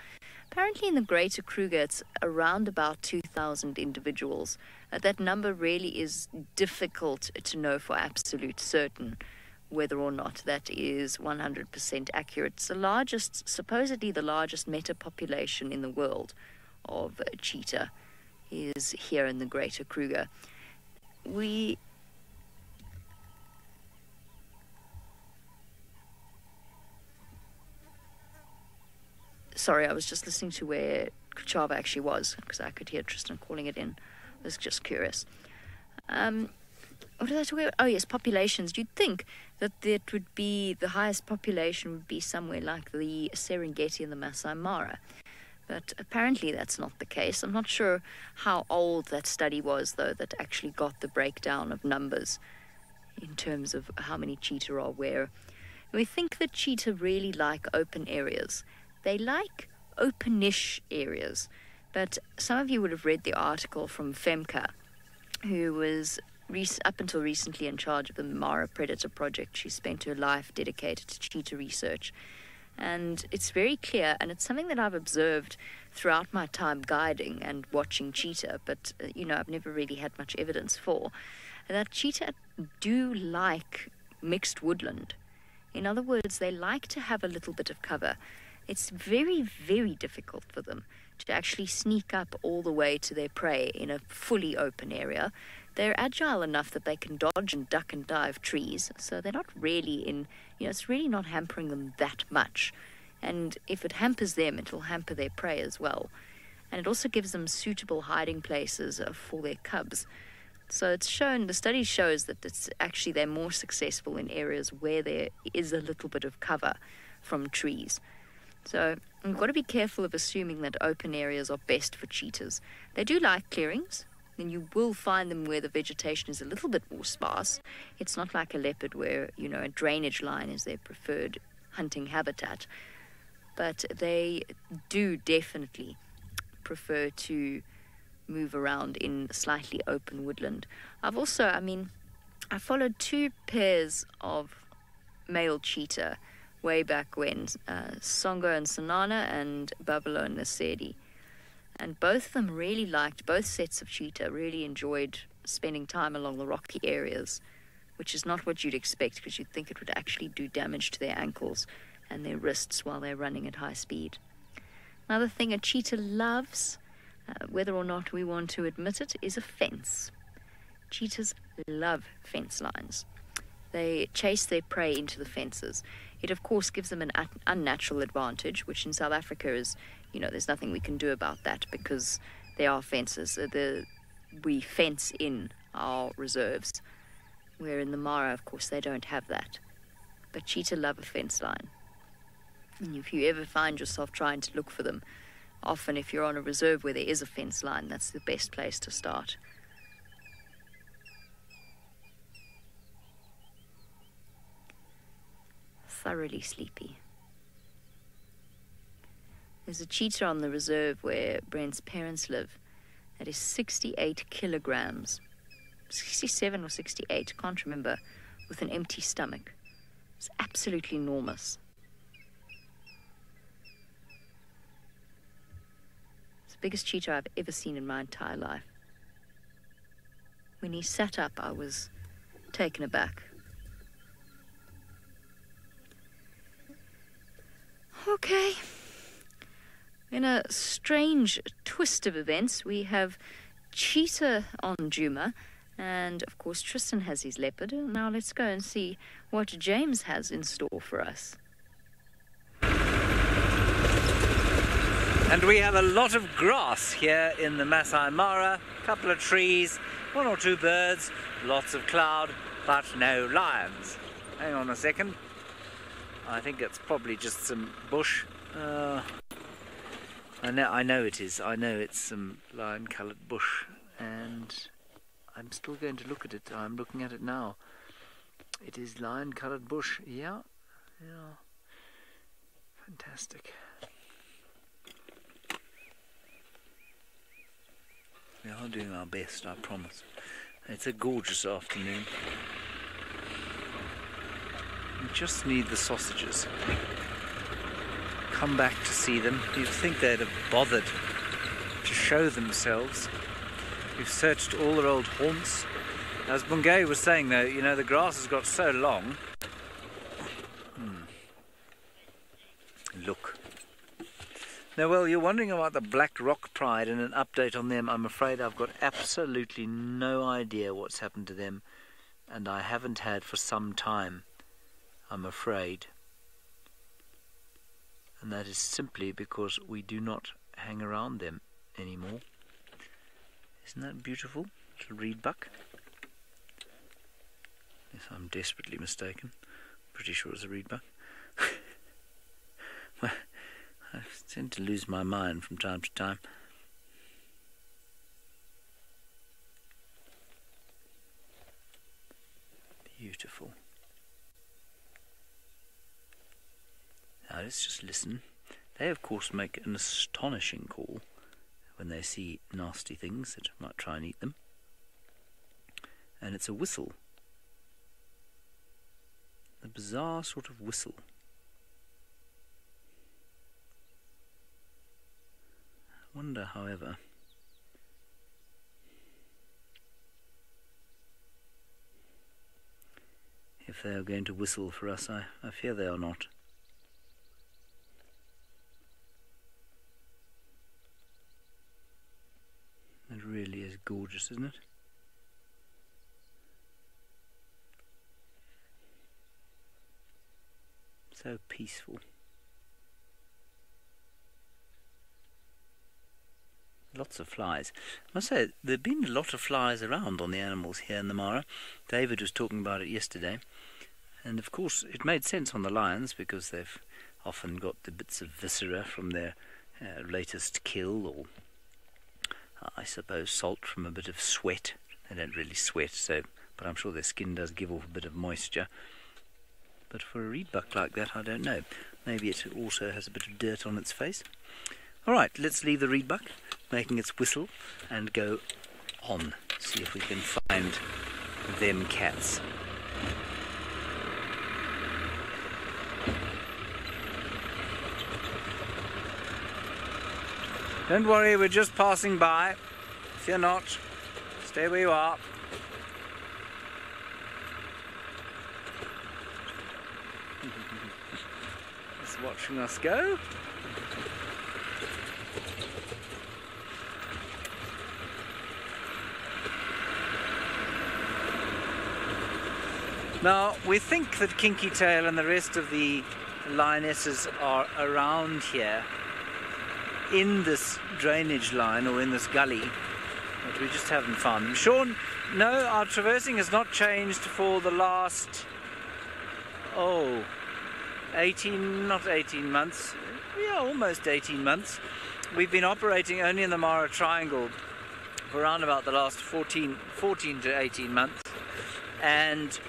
Apparently in the Greater Kruger, it's around about 2,000 individuals. That number really is difficult to know for absolute certain whether or not that is 100% accurate. It's the largest, supposedly the largest meta-population in the world of cheetah is here in the Greater Kruger. Sorry, I was just listening to where Kuchava actually was, because I could hear Tristan calling it in. I was just curious. What did I talk about? Oh, yes, populations. You'd think that it would be, the highest population would be somewhere like the Serengeti and the Masai Mara. But apparently that's not the case. I'm not sure how old that study was, though, that actually got the breakdown of numbers in terms of how many cheetah are where. We think that cheetah really like open areas. They like openish areas, but some of you would have read the article from Femke, who was up until recently in charge of the Mara Predator Project. She spent her life dedicated to cheetah research. And it's very clear, and it's something that I've observed throughout my time guiding and watching cheetah, but, I've never really had much evidence for, that cheetah do like mixed woodland. In other words, they like to have a little bit of cover. It's very, very difficult for them to actually sneak up all the way to their prey in a fully open area. They're agile enough that they can dodge and duck and dive trees, so they're not really it's really not hampering them that much. And if it hampers them, it'll hamper their prey as well. And it also gives them suitable hiding places for their cubs. So it's shown, the study shows that they're more successful in areas where there is a little bit of cover from trees. So you've got to be careful of assuming that open areas are best for cheetahs. They do like clearings, and you will find them where the vegetation is a little bit more sparse. It's not like a leopard where, a drainage line is their preferred hunting habitat. But they do definitely prefer to move around in slightly open woodland. I followed 2 pairs of male cheetah way back when, Songo and Sanana and Babalo and Nasedi. And both of them both sets of cheetah really enjoyed spending time along the rocky areas, which is not what you'd expect, because you'd think it would actually do damage to their ankles and their wrists while they're running at high speed. Another thing a cheetah loves, whether or not we want to admit it, is a fence. Cheetahs love fence lines. They chase their prey into the fences. It, of course, gives them an unnatural advantage, which in South Africa is, there's nothing we can do about that because there are fences. We fence in our reserves, where in the Mara, of course, they don't have that. But cheetah love a fence line. And if you ever find yourself trying to look for them, often if you're on a reserve where there is a fence line, that's the best place to start. Thoroughly sleepy. There's a cheetah on the reserve where Brent's parents live that is 68 kilograms, 67 or 68, can't remember, with an empty stomach. It's absolutely enormous. It's the biggest cheetah I've ever seen in my entire life. When he sat up, I was taken aback. Okay. In a strange twist of events, we have cheetah on Djuma, and of course Tristan has his leopard. Now let's go and see what James has in store for us. And we have a lot of grass here in the Masai Mara, a couple of trees, 1 or 2 birds, lots of cloud, but no lions. Hang on a second. I think it's probably just some bush. I know it is. I know it's some lion-coloured bush, and I'm still going to look at it. I'm looking at it now. It is lion-coloured bush. Yeah. Fantastic. We are doing our best, I promise. It's a gorgeous afternoon. We just need the sausages. Come back to see them. You'd think they'd have bothered to show themselves. We've searched all their old haunts. As Bungay was saying though, the grass has got so long. Look. Now, well, you're wondering about the Black Rock Pride and an update on them. I'm afraid I've got absolutely no idea what's happened to them, and I haven't had for some time, I'm afraid. And that is simply because we do not hang around them anymore. Isn't that beautiful? Little reed buck. Yes, I'm desperately mistaken. Pretty sure it's a reed buck. Well, I tend to lose my mind from time to time. Beautiful. Now let's just listen. They of course make an astonishing call when they see nasty things that might try and eat them. and it's a whistle. A bizarre sort of whistle. I wonder, however, if they are going to whistle for us. I fear they are not. It really is gorgeous, isn't it? So peaceful. Lots of flies. I must say, there have been a lot of flies around on the animals here in the Mara. David was talking about it yesterday. And of course, it made sense on the lions because they've often got the bits of viscera from their latest kill, or I suppose salt from a bit of sweat. They don't really sweat, but I'm sure their skin does give off a bit of moisture. But for a reedbuck like that, I don't know. Maybe it also has a bit of dirt on its face. All right, let's leave the reedbuck making its whistle and go on. See if we can find them cats. Don't worry, we're just passing by. Fear not. Stay where you are. Just watching us go. Now, we think that Kinky Tail and the rest of the lionesses are around here in this drainage line or in this gully, but we just haven't found them. Sean, no, our traversing has not changed for the last, 18 months. Yeah, almost 18 months. We've been operating only in the Mara Triangle for around about the last 14 to 18 months, and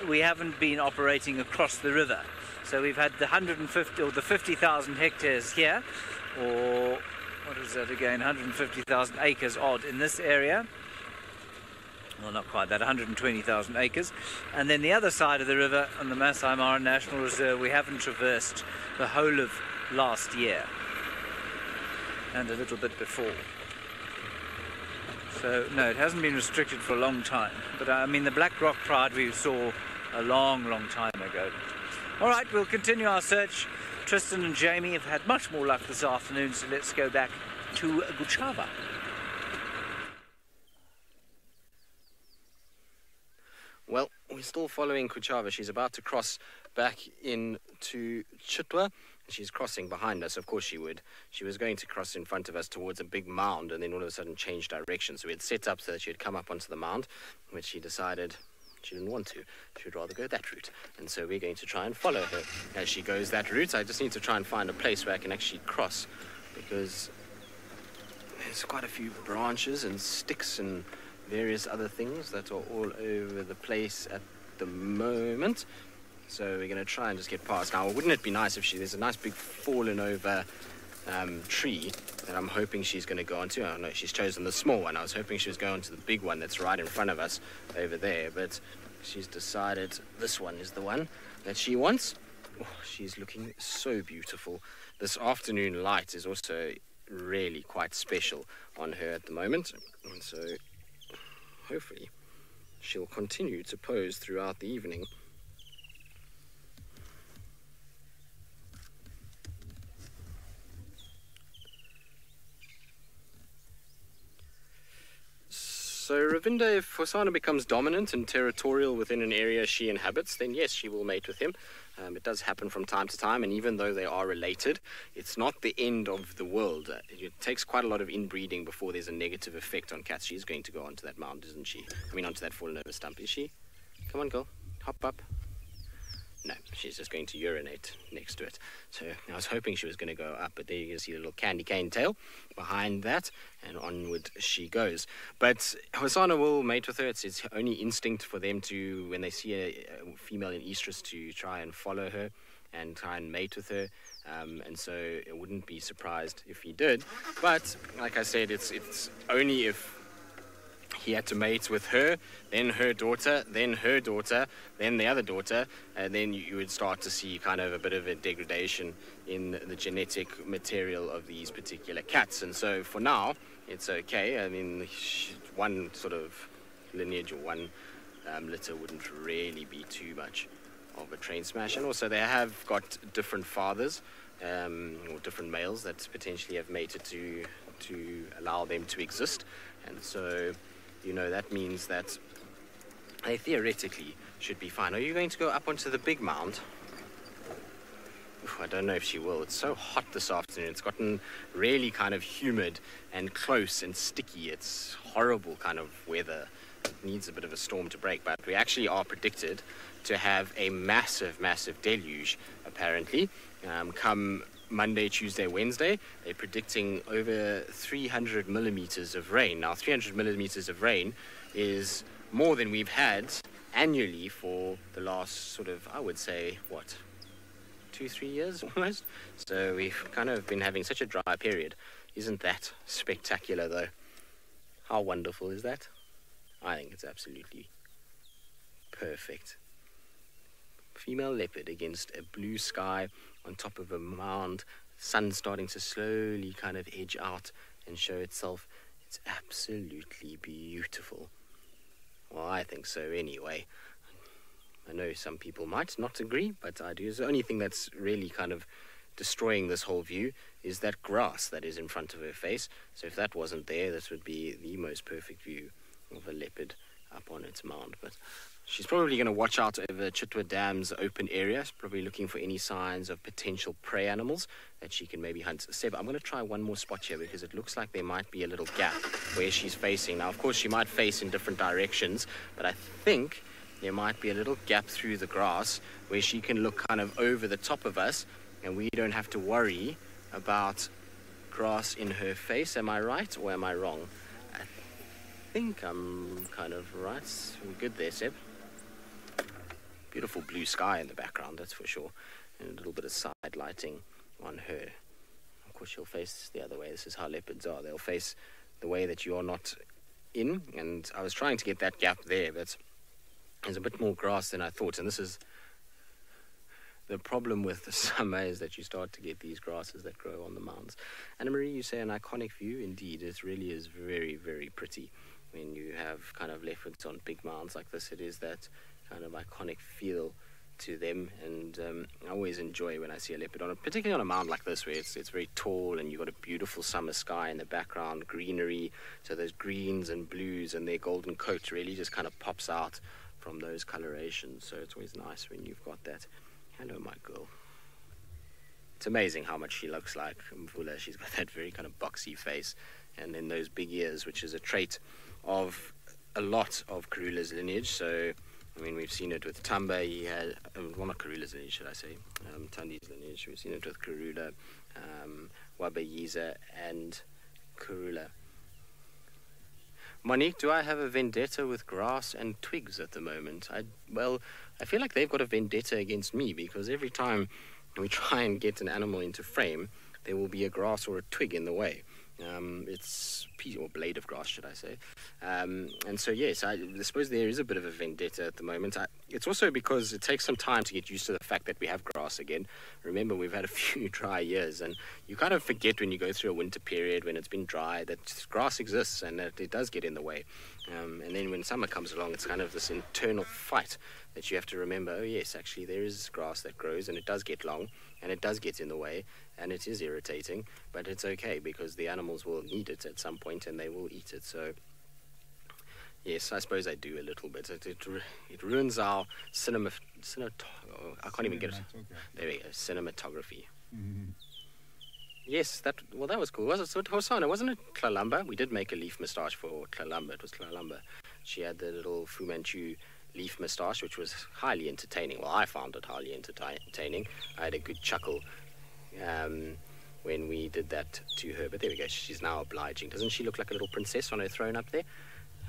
we haven't been operating across the river. So we've had the 150 or the 50,000 hectares here, or what is that again, 150,000 acres odd in this area. Well, not quite that, 120,000 acres. And then the other side of the river on the Masai Mara National Reserve, we haven't traversed the whole of last year and a little bit before. So no, it hasn't been restricted for a long time. But I mean, the Black Rock Pride we saw a long time ago. All right, we'll continue our search. Tristan and Jamie have had much more luck this afternoon, so let's go back to Guchava. Well, we're still following Kuchava. She's about to cross back into Chitwa. She's crossing behind us. Of course she would. She was going to cross in front of us towards a big mound and then all of a sudden changed direction. So we had set up so that she would come up onto the mound, which she decided she didn't want to. She would rather go that route. And so we're going to try and follow her as she goes that route. I just need to try and find a place where I can actually cross, because there's quite a few branches and sticks and various other things that are all over the place at the moment. So we're going to try and just get past. Now, wouldn't it be nice if there's a nice big fallen over tree that I'm hoping she's going to go onto. Oh no, she's chosen the small one. I was hoping she was going to the big one that's right in front of us over there, but she's decided this one is the one that she wants. Oh, she's looking so beautiful. This afternoon light is also really quite special on her at the moment, and so hopefully she'll continue to pose throughout the evening. So Ravinda, if Hosana becomes dominant and territorial within an area she inhabits, then yes, she will mate with him. It does happen from time to time, and even though they are related, it's not the end of the world. It takes quite a lot of inbreeding before there's a negative effect on cats. She's going to go onto that mound, isn't she? I mean, onto that fallen over stump, is she? Come on, girl. Hop up. No, she's just going to urinate next to it. So I was hoping she was going to go up, but there you can see the little candy cane tail behind that, and onward she goes. But Hosana will mate with her. It's only instinct for them to, when they see a female in estrus, to try and follow her and try and mate with her. And so it wouldn't be surprised if he did. But like I said, it's only if he had to mate with her, then her daughter, then her daughter, then the other daughter, and then you would start to see kind of a bit of a degradation in the genetic material of these particular cats. And so for now, it's okay. I mean, one sort of lineage or one litter wouldn't really be too much of a train smash. And also they have got different fathers or different males that potentially have mated to allow them to exist. And so, you know, that means that they theoretically should be fine. Are you going to go up onto the big mound? I don't know if she will. It's so hot this afternoon. It's gotten really kind of humid and close and sticky. It's horrible kind of weather. It needs a bit of a storm to break, but we actually are predicted to have a massive, massive deluge, apparently, come Monday, Tuesday, Wednesday. They're predicting over 300 millimeters of rain. Now, 300 millimeters of rain is more than we've had annually for the last sort of, I would say, what, 2-3 years almost? So we've kind of been having such a dry period. Isn't that spectacular, though? How wonderful is that? I think it's absolutely perfect. Female leopard against a blue sky on top of a mound, sun starting to slowly kind of edge out and show itself. It's absolutely beautiful. Well, I think so anyway. I know some people might not agree, but I do. It's the only thing that's really kind of destroying this whole view is that grass that is in front of her face. So if that wasn't there, this would be the most perfect view of a leopard up on its mound. But she's probably going to watch out over Chitwa Dam's open area. She's probably looking for any signs of potential prey animals that she can maybe hunt. Seb, I'm going to try one more spot here because it looks like there might be a little gap where she's facing. Now, of course, she might face in different directions, but I think there might be a little gap through the grass where she can look kind of over the top of us and we don't have to worry about grass in her face. Am I right or am I wrong? I think I'm kind of right. We're good there, Seb. Beautiful blue sky in the background, that's for sure. And a little bit of side lighting on her. Of course, she'll face the other way. This is how leopards are. They'll face the way that you're not in. And I was trying to get that gap there, but there's a bit more grass than I thought. And this is the problem with the summer, is that you start to get these grasses that grow on the mounds. Anna-Marie, you say an iconic view. Indeed, it really is very, very pretty. When you have kind of leopards on big mounds like this, it is that kind of iconic feel to them. And I always enjoy when I see a leopard particularly on a mound like this, where it's very tall and you've got a beautiful summer sky in the background, greenery. So those greens and blues and their golden coat really just kind of pops out from those colorations. So it's always nice when you've got that. Hello, my girl. It's amazing how much she looks like Mvula. She's got that very kind of boxy face and then those big ears, which is a trait of a lot of Karula's lineage. So, I mean, we've seen it with Tamba. He had, well, not Karula's lineage, should I say, Tandi's lineage. We've seen it with Karula, Wabayiza, and Karula. Monique, do I have a vendetta with grass and twigs at the moment? Well, I feel like they've got a vendetta against me, because every time we try and get an animal into frame, there will be a grass or a twig in the way. It's or blade of grass, should I say. And so, yes, I suppose there is a bit of a vendetta at the moment. It's also because it takes some time to get used to the fact that we have grass again. Remember, we've had a few dry years, and you kind of forget when you go through a winter period when it's been dry that grass exists and that it does get in the way. And then when summer comes along, it's kind of this internal fight that you have to remember, oh yes, actually there is grass that grows and it does get long and it does get in the way and it is irritating, but it's okay because the animals will need it at some point and they will eat it. So yes, I suppose I do a little bit. It ruins our I can't even get it. There we go, cinematography. Mm-hmm. Yes, that was cool. Was it Hosanna? Wasn't it Tlalamba? We did make a leaf moustache for Tlalamba. It was Tlalamba. She had the little Fu Manchu leaf moustache, which was highly entertaining. Well, I found it highly entertaining. I had a good chuckle when we did that to her. But there we go. She's now obliging. Doesn't she look like a little princess on her throne up there?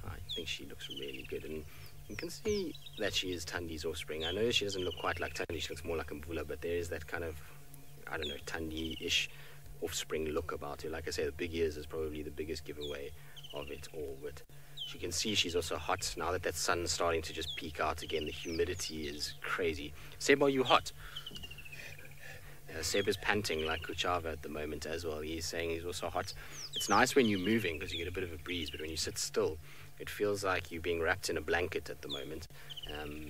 I think she looks really good. And you can see that she is Tandi's offspring. I know she doesn't look quite like Tandi. She looks more like a Mvula, but there is that kind of, I don't know, Tandi-ish offspring look about her. Like I say, the big ears is probably the biggest giveaway of it all. But She can see she's also hot now that sun's starting to just peek out again. The humidity is crazy. Seb, are you hot? Seb is panting like Kuchava at the moment as well. He's saying he's also hot. It's nice when you're moving because you get a bit of a breeze, but when you sit still, it feels like you're being wrapped in a blanket at the moment.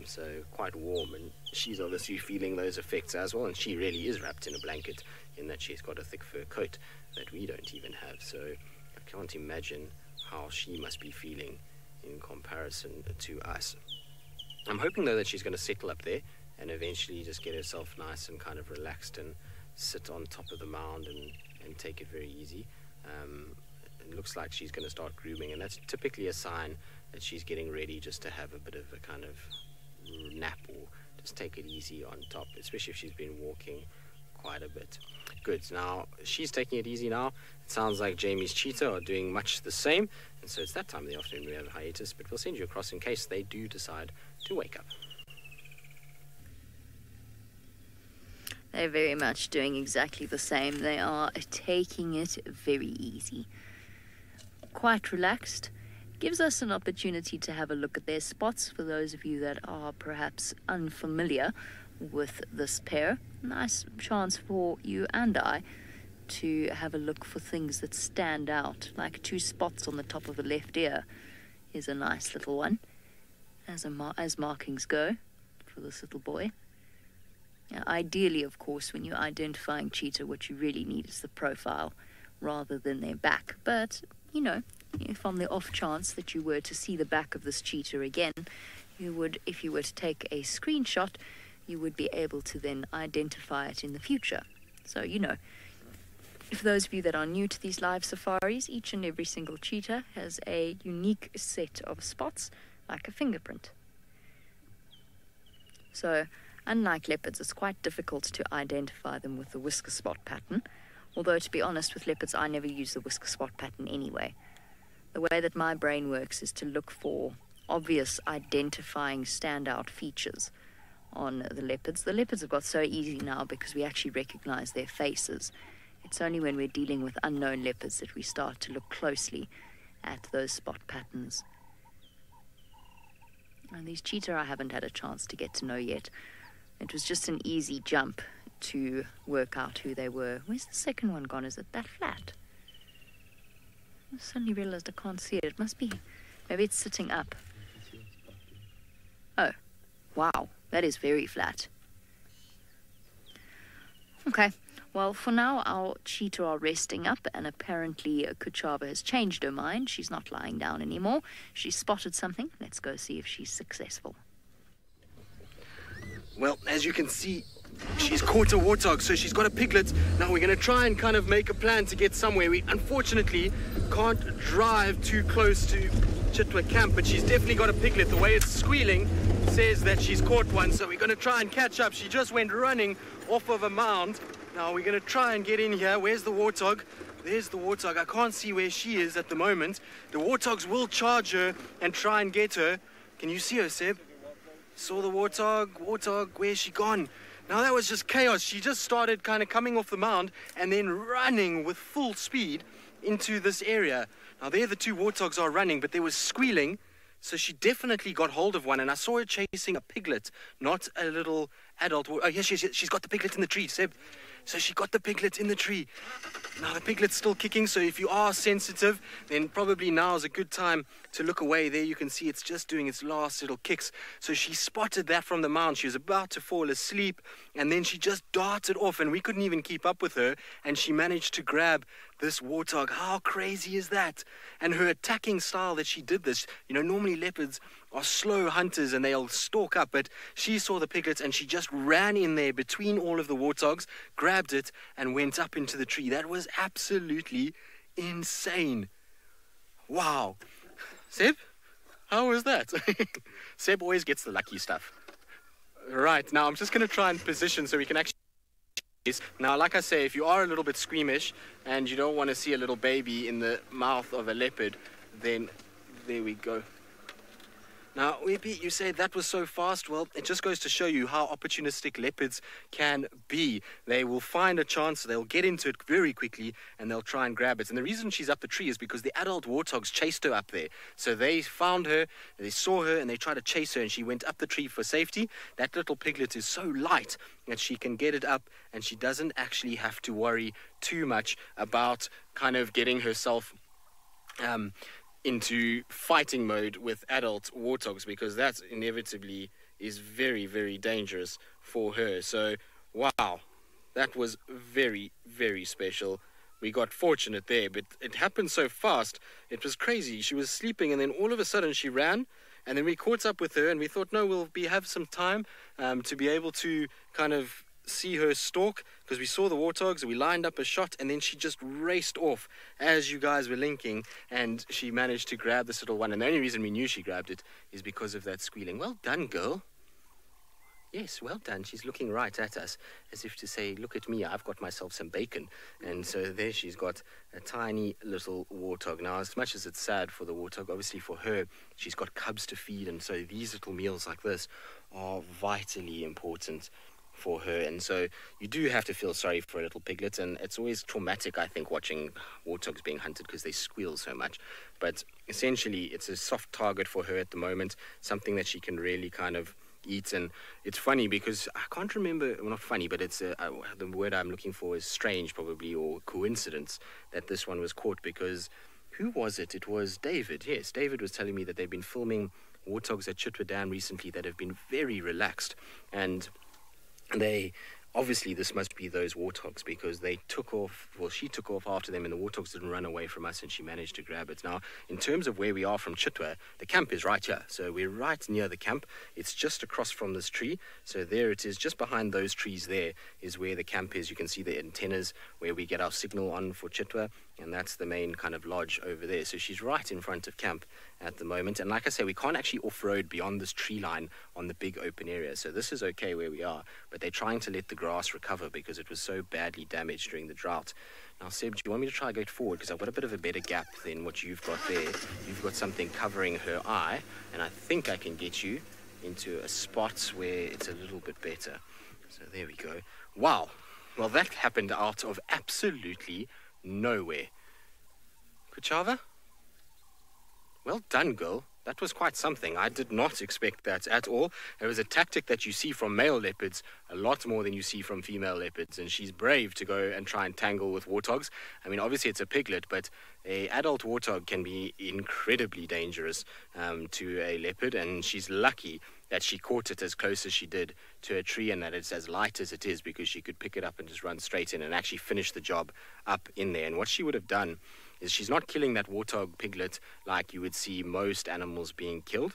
So quite warm, and she's obviously feeling those effects as well, and she really is wrapped in a blanket in that she's got a thick fur coat that we don't even have. So I can't imagine how she must be feeling in comparison to us. I'm hoping though that she's going to settle up there and eventually just get herself nice and kind of relaxed and sit on top of the mound and take it very easy. It looks like she's going to start grooming, and that's typically a sign that she's getting ready just to have a bit of a kind of nap or just take it easy on top, especially if she's been walking quite a bit. Good. Now she's taking it easy now. It sounds like Jamie's cheetah are doing much the same, and so it's that time of the afternoon we have a hiatus, but we'll send you across in case they do decide to wake up. They're very much doing exactly the same. They are taking it very easy. Quite relaxed. Gives us an opportunity to have a look at their spots for those of you that are perhaps unfamiliar with this pair. Nice chance for you and I to have a look for things that stand out, like 2 spots on the top of the left ear is a nice little one, as markings go for this little boy. Now, ideally, of course, when you're identifying cheetah, what you really need is the profile rather than their back. But, you know, if on the off chance that you were to see the back of this cheetah again, you would, if you were to take a screenshot, you would be able to then identify it in the future. So, you know, for those of you that are new to these live safaris, each and every single cheetah has a unique set of spots, like a fingerprint. So, unlike leopards, it's quite difficult to identify them with the whisker spot pattern. Although, to be honest, with leopards, I never use the whisker spot pattern anyway. The way that my brain works is to look for obvious identifying standout features on the leopards. The leopards have got so easy now because we actually recognize their faces. It's only when we're dealing with unknown leopards that we start to look closely at those spot patterns. And these cheetah I haven't had a chance to get to know yet. It was just an easy jump to work out who they were. Where's the second one gone? Is it that flat? I suddenly realized I can't see it. It must be, maybe it's sitting up. Oh, wow, that is very flat. Okay, well, for now, our cheetah are resting up, and apparently Kuchava has changed her mind. She's not lying down anymore. She's spotted something. Let's go see if she's successful. Well, as you can see, she's caught a warthog, so she's got a piglet. Now we're going to try and kind of make a plan to get somewhere. We unfortunately can't drive too close to Chitwa camp, but she's definitely got a piglet. The way it's squealing says that she's caught one, so we're going to try and catch up. She just went running off of a mound. Now we're going to try and get in here. Where's the warthog? There's the warthog. I can't see where she is at the moment. The warthogs will charge her and try and get her. Can you see her, Seb? Saw the warthog. Warthog, where's she gone? Now that was just chaos. She just started kind of coming off the mound and then running with full speed into this area. Now there the 2 warthogs are running, but there was squealing, so she definitely got hold of one, and I saw her chasing a piglet, not a little adult. Oh yes, she's got the piglet in the tree, Seb. So she got the piglet in the tree. Now the piglet's still kicking, so if you are sensitive, then probably now is a good time to look away. There you can see it's just doing its last little kicks. So she spotted that from the mound. She was about to fall asleep, and then she just darted off, and we couldn't even keep up with her, and she managed to grab this warthog. How crazy is that? And her attacking style that she did this, you know, normally leopards are slow hunters and they'll stalk up, but she saw the piglet and she just ran in there between all of the warthogs, grabbed it and went up into the tree. That was absolutely insane. Wow. Seb, how was that? Seb always gets the lucky stuff. Right, now I'm just going to try and position so we can actually... Now, like I say, if you are a little bit squeamish and you don't want to see a little baby in the mouth of a leopard, then there we go. Now, Weepy, you say that was so fast. Well, it just goes to show you how opportunistic leopards can be. They will find a chance, they'll get into it very quickly, and they'll try and grab it. And the reason she's up the tree is because the adult warthogs chased her up there. So they found her, they saw her, and they tried to chase her, and she went up the tree for safety. That little piglet is so light that she can get it up, and she doesn't actually have to worry too much about kind of getting herself into fighting mode with adult warthogs, because that inevitably is very, very dangerous for her. So, wow, that was very, very special. We got fortunate there, but it happened so fast. It was crazy. She was sleeping, and then all of a sudden she ran, and then we caught up with her, and we thought, no, we'll have some time to be able to kind of see her stalk, because we saw the warthogs and we lined up a shot, and then she just raced off as you guys were linking, and she managed to grab this little one. And the only reason we knew she grabbed it is because of that squealing. Well done, girl. Yes, well done. She's looking right at us as if to say, look at me, I've got myself some bacon. And so there she's got a tiny little warthog. Now, as much as it's sad for the warthog, obviously for her, she's got cubs to feed, and so these little meals like this are vitally important for her. And so you do have to feel sorry for a little piglet, and it's always traumatic, I think, watching warthogs being hunted because they squeal so much. But essentially it's a soft target for her at the moment, something that she can really kind of eat. And it's funny because I can't remember, well, not funny, but it's the word I'm looking for is strange probably, or coincidence, that this one was caught, because who was it? It was David. Yes, David was telling me that they've been filming warthogs at Chitwa Dam recently that have been very relaxed, and they obviously, this must be those warthogs, because they took off, well, she took off after them, and the warthogs didn't run away from us, and she managed to grab it. Now, in terms of where we are from Chitwa, the camp is right here. So we're right near the camp. It's just across from this tree. So there it is, just behind those trees there is where the camp is. You can see the antennas where we get our signal on for Chitwa, and that's the main kind of lodge over there. So she's right in front of camp at the moment. And like I say, we can't actually off-road beyond this tree line on the big open area. So this is okay where we are, but they're trying to let the grass recover because it was so badly damaged during the drought. Now, Seb, do you want me to try go forward? Because I've got a bit of a better gap than what you've got there. You've got something covering her eye, and I think I can get you into a spot where it's a little bit better. So there we go. Wow. Well, that happened out of absolutely nowhere. Kuchava? Well done, girl. That was quite something. I did not expect that at all. It was a tactic that you see from male leopards a lot more than you see from female leopards, and she's brave to go and try and tangle with warthogs. I mean, obviously it's a piglet, but an adult warthog can be incredibly dangerous to a leopard, and she's lucky that she caught it as close as she did to a tree, and that it's as light as it is, because she could pick it up and just run straight in and actually finish the job up in there. And what she would have done is she's not killing that warthog piglet like you would see most animals being killed.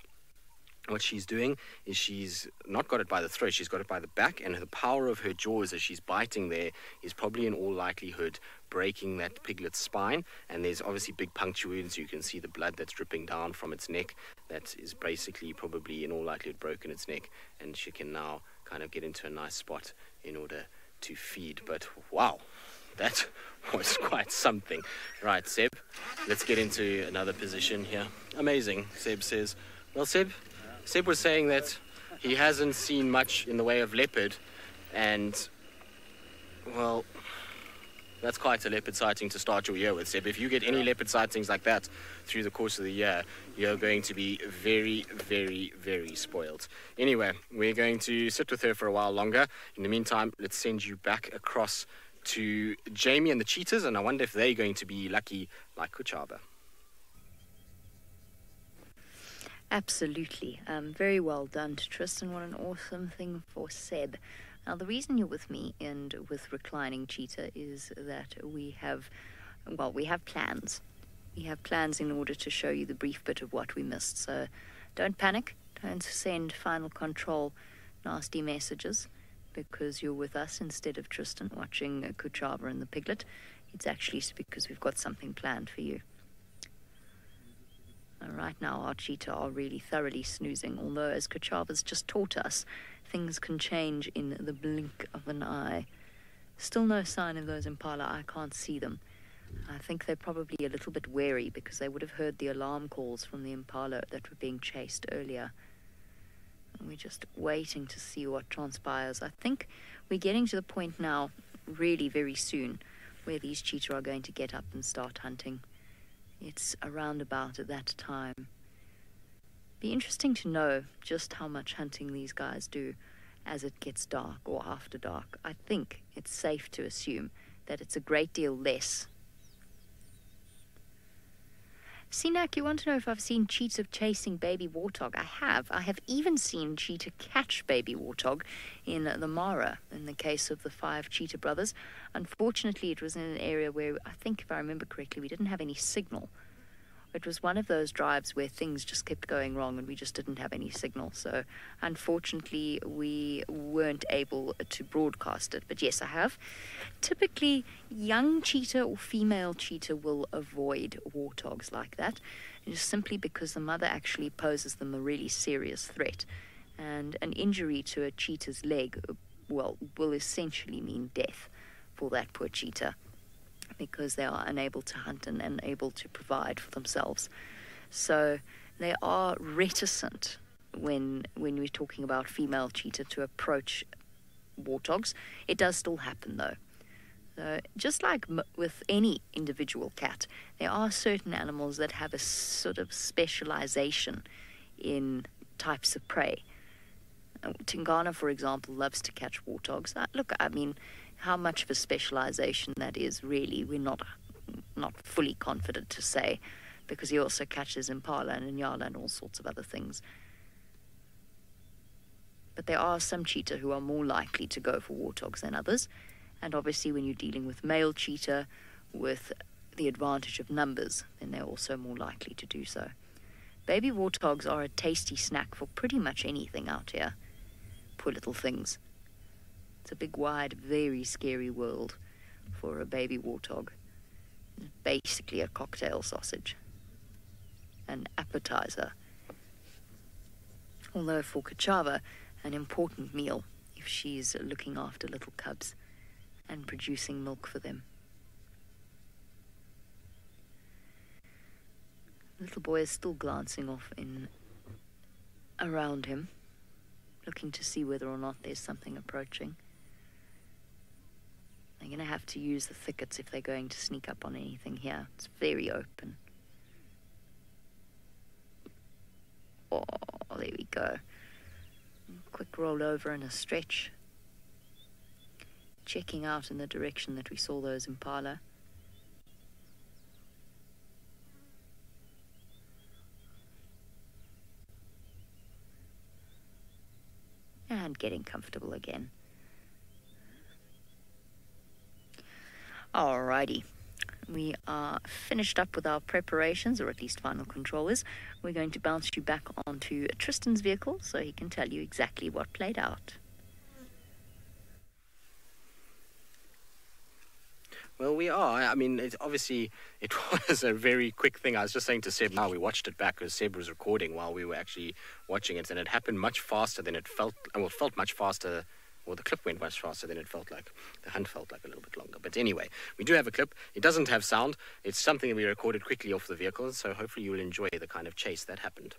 What she's doing is she's not got it by the throat, she's got it by the back, and the power of her jaws as she's biting there is probably in all likelihood breaking that piglet's spine. And there's obviously big puncture wounds. You can see the blood that's dripping down from its neck. That is basically probably in all likelihood broken its neck, and she can now kind of get into a nice spot in order to feed. But wow, that was quite something. Right, Seb, let's get into another position here. Amazing, Seb says. Well, Seb was saying that he hasn't seen much in the way of leopard, and, well, that's quite a leopard sighting to start your year with, Seb. If you get any leopard sightings like that through the course of the year, you're going to be very, very, very spoiled. Anyway, we're going to sit with her for a while longer. In the meantime, let's send you back across to Jamie and the cheetahs, and I wonder if they're going to be lucky like Kuchaba. Absolutely. Very well done to Tristan. What an awesome thing for Seb. Now, the reason you're with me and with Reclining Cheetah is that we have plans. We have plans in order to show you the brief bit of what we missed. So don't panic. Don't send Final Control nasty messages because you're with us instead of Tristan watching Kuchava and the piglet. It's actually because we've got something planned for you. Right now, our cheetah are really thoroughly snoozing, although, as Kuchava's just taught us, things can change in the blink of an eye. Still no sign of those impala. I can't see them. I think they're probably a little bit wary because they would have heard the alarm calls from the impala that were being chased earlier. And we're just waiting to see what transpires. I think we're getting to the point now, really very soon, where these cheetah are going to get up and start hunting. It's around about at that time. Be interesting to know just how much hunting these guys do as it gets dark or after dark. I think it's safe to assume that it's a great deal less. Sinak, you want to know if I've seen cheetah chasing baby warthog? I have. I have even seen cheetah catch baby warthog in the Mara, in the case of the 5 cheetah brothers. Unfortunately, it was in an area where, I think if I remember correctly, we didn't have any signal. It was one of those drives where things just kept going wrong and we just didn't have any signal. So, unfortunately, we weren't able to broadcast it. But yes, I have. Typically, young cheetah or female cheetah will avoid warthogs like that, just simply because the mother actually poses them a really serious threat. And an injury to a cheetah's leg, well, will essentially mean death for that poor cheetah, because they are unable to hunt and unable to provide for themselves. So they are reticent when we're talking about female cheetah to approach warthogs. It does still happen though. So just like with any individual cat, there are certain animals that have a sort of specialization in types of prey. Tingana, for example, loves to catch warthogs. Look, I mean, how much of a specialization that is, really, we're not fully confident to say, because he also catches impala and nyala and all sorts of other things. But there are some cheetah who are more likely to go for warthogs than others, and obviously when you're dealing with male cheetah with the advantage of numbers, then they're also more likely to do so. Baby warthogs are a tasty snack for pretty much anything out here. Poor little things. It's a big, wide, very scary world for a baby warthog. It's basically a cocktail sausage. An appetizer. Although for Kuchava, an important meal if she's looking after little cubs and producing milk for them. The little boy is still glancing off around him, looking to see whether or not there's something approaching. They're going to have to use the thickets if they're going to sneak up on anything here. It's very open. Oh, there we go. Quick roll over and a stretch. Checking out in the direction that we saw those impala. And getting comfortable again. Alrighty, we are finished up with our preparations, or at least final controllers. We're going to bounce you back onto Tristan's vehicle so he can tell you exactly what played out. Well, we are. I mean, it was a very quick thing. I was just saying to Seb, now we watched it back because Seb was recording while we were actually watching it, and it happened much faster than it felt. Well, it felt much faster. Well, the clip went much faster than it felt like. The hunt felt like a little bit longer. But anyway, we do have a clip. It doesn't have sound. It's something that we recorded quickly off the vehicle, so hopefully you'll enjoy the kind of chase that happened.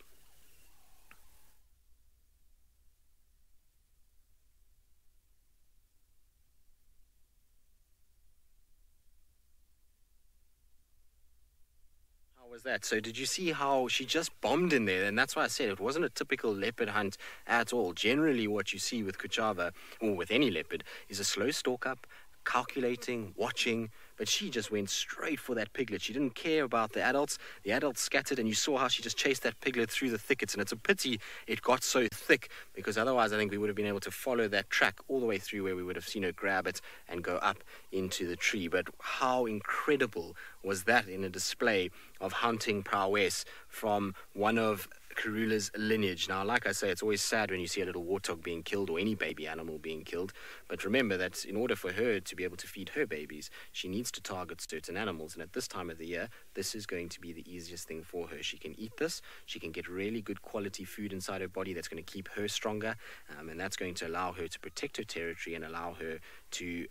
Was that? So did you see how she just bombed in there? And that's why I said it wasn't a typical leopard hunt at all. Generally what you see with Kuchava, or with any leopard, is a slow stalk up, calculating, watching, but she just went straight for that piglet. She didn't care about the adults. The adults scattered, and you saw how she just chased that piglet through the thickets, and it's a pity it got so thick, because otherwise I think we would have been able to follow that track all the way through where we would have seen her grab it and go up into the tree. But how incredible was that in a display of hunting prowess from one of Karula's lineage. Now, like I say, it's always sad when you see a little warthog being killed or any baby animal being killed. But remember that in order for her to be able to feed her babies, she needs to target certain animals. And at this time of the year, this is going to be the easiest thing for her. She can eat this. She can get really good quality food inside her body that's going to keep her stronger. And that's going to allow her to protect her territory and allow her to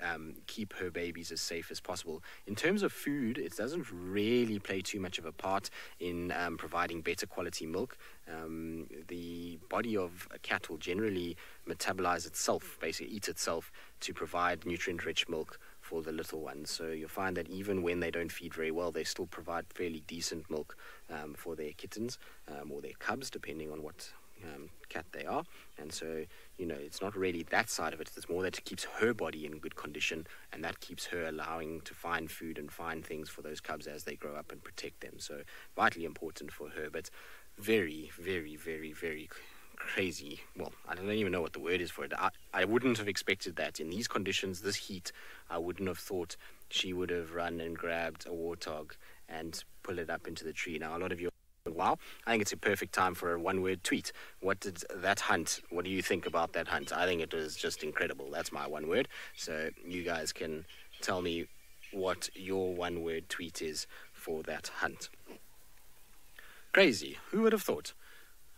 keep her babies as safe as possible. In terms of food, it doesn't really play too much of a part in providing better quality milk. The body of a cat will generally metabolize itself, basically eat itself, to provide nutrient-rich milk for the little ones. So you'll find that even when they don't feed very well, they still provide fairly decent milk for their kittens or their cubs, depending on what cat they are. And so, you know, it's not really that side of it. It's more that it keeps her body in good condition, and that keeps her allowing to find food and find things for those cubs as they grow up and protect them. So vitally important for her, but very, very, very, very crazy. Well, I don't even know what the word is for it. I wouldn't have expected that in these conditions, this heat. I wouldn't have thought she would have run and grabbed a warthog and pull it up into the tree. Now, a lot of you, wow, I think it's a perfect time for a one-word tweet. What did that hunt, what do you think about that hunt? I think it was just incredible. That's my one word. So you guys can tell me what your one-word tweet is for that hunt. Crazy. Who would have thought?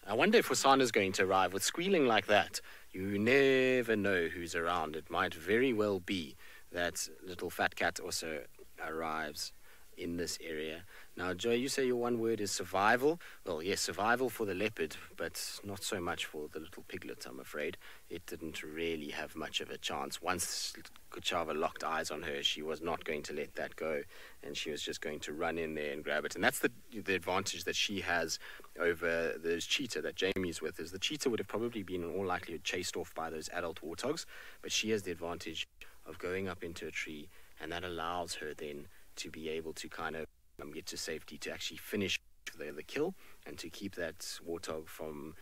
I wonder if Hosana's going to arrive with squealing like that. You never know who's around. It might very well be that little fat cat also arrives in this area. Now, Joy, you say your one word is survival. Well, yes, survival for the leopard, but not so much for the little piglet, I'm afraid. It didn't really have much of a chance. Once Kuchava locked eyes on her, she was not going to let that go, and she was just going to run in there and grab it. And that's the advantage that she has over those cheetah that Jamie's with, is the cheetah would have probably been in all likelihood chased off by those adult warthogs, but she has the advantage of going up into a tree, and that allows her then to be able to kind of get to safety, to actually finish the kill and to keep that warthog from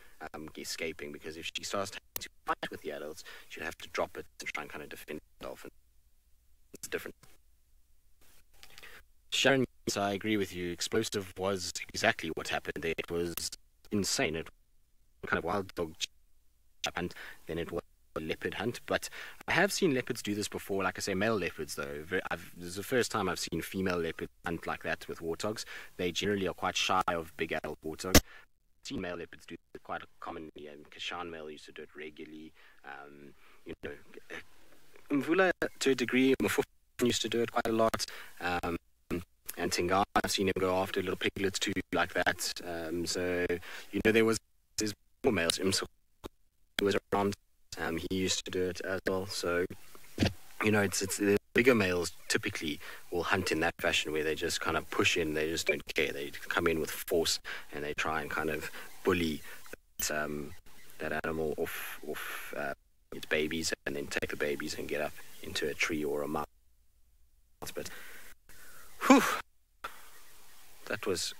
escaping, because if she starts to fight with the adults, she'd have to drop it and try and kind of defend herself, and it's different. Sharon, yes, I agree with you. Explosive was exactly what happened there. It was insane. It was kind of wild dog and then it was a leopard hunt, but I have seen leopards do this before. Like I say, male leopards though. This is the first time I've seen female leopards hunt like that with warthogs. They generally are quite shy of big adult warthogs. I've seen male leopards do it quite commonly, and Kashan male used to do it regularly. You know, Mvula to a degree, Mafufan used to do it quite a lot. And Tingana, I've seen him go after little piglets too, like that. So, you know, there's more males. Who was around. He used to do it as well. So, you know, it's the bigger males typically will hunt in that fashion where they just kind of push in. They just don't care. They come in with force and they try and kind of bully that animal off its babies, and then take the babies and get up into a tree or a mountain. But, whew, that was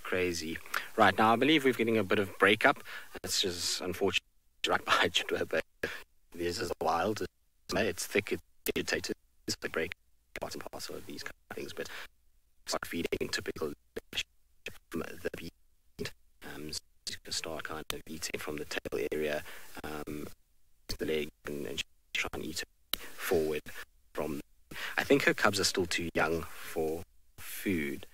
crazy. Right, now I believe we're getting a bit of breakup. It's just unfortunate right behind Chitwa, but this is wild. It's thick, it's vegetated. It's the break part and parcel of these kind of things, but start feeding typical the beat. So start kind of eating from the tail area, the leg, and try and eat forward from. I think her cubs are still too young for food.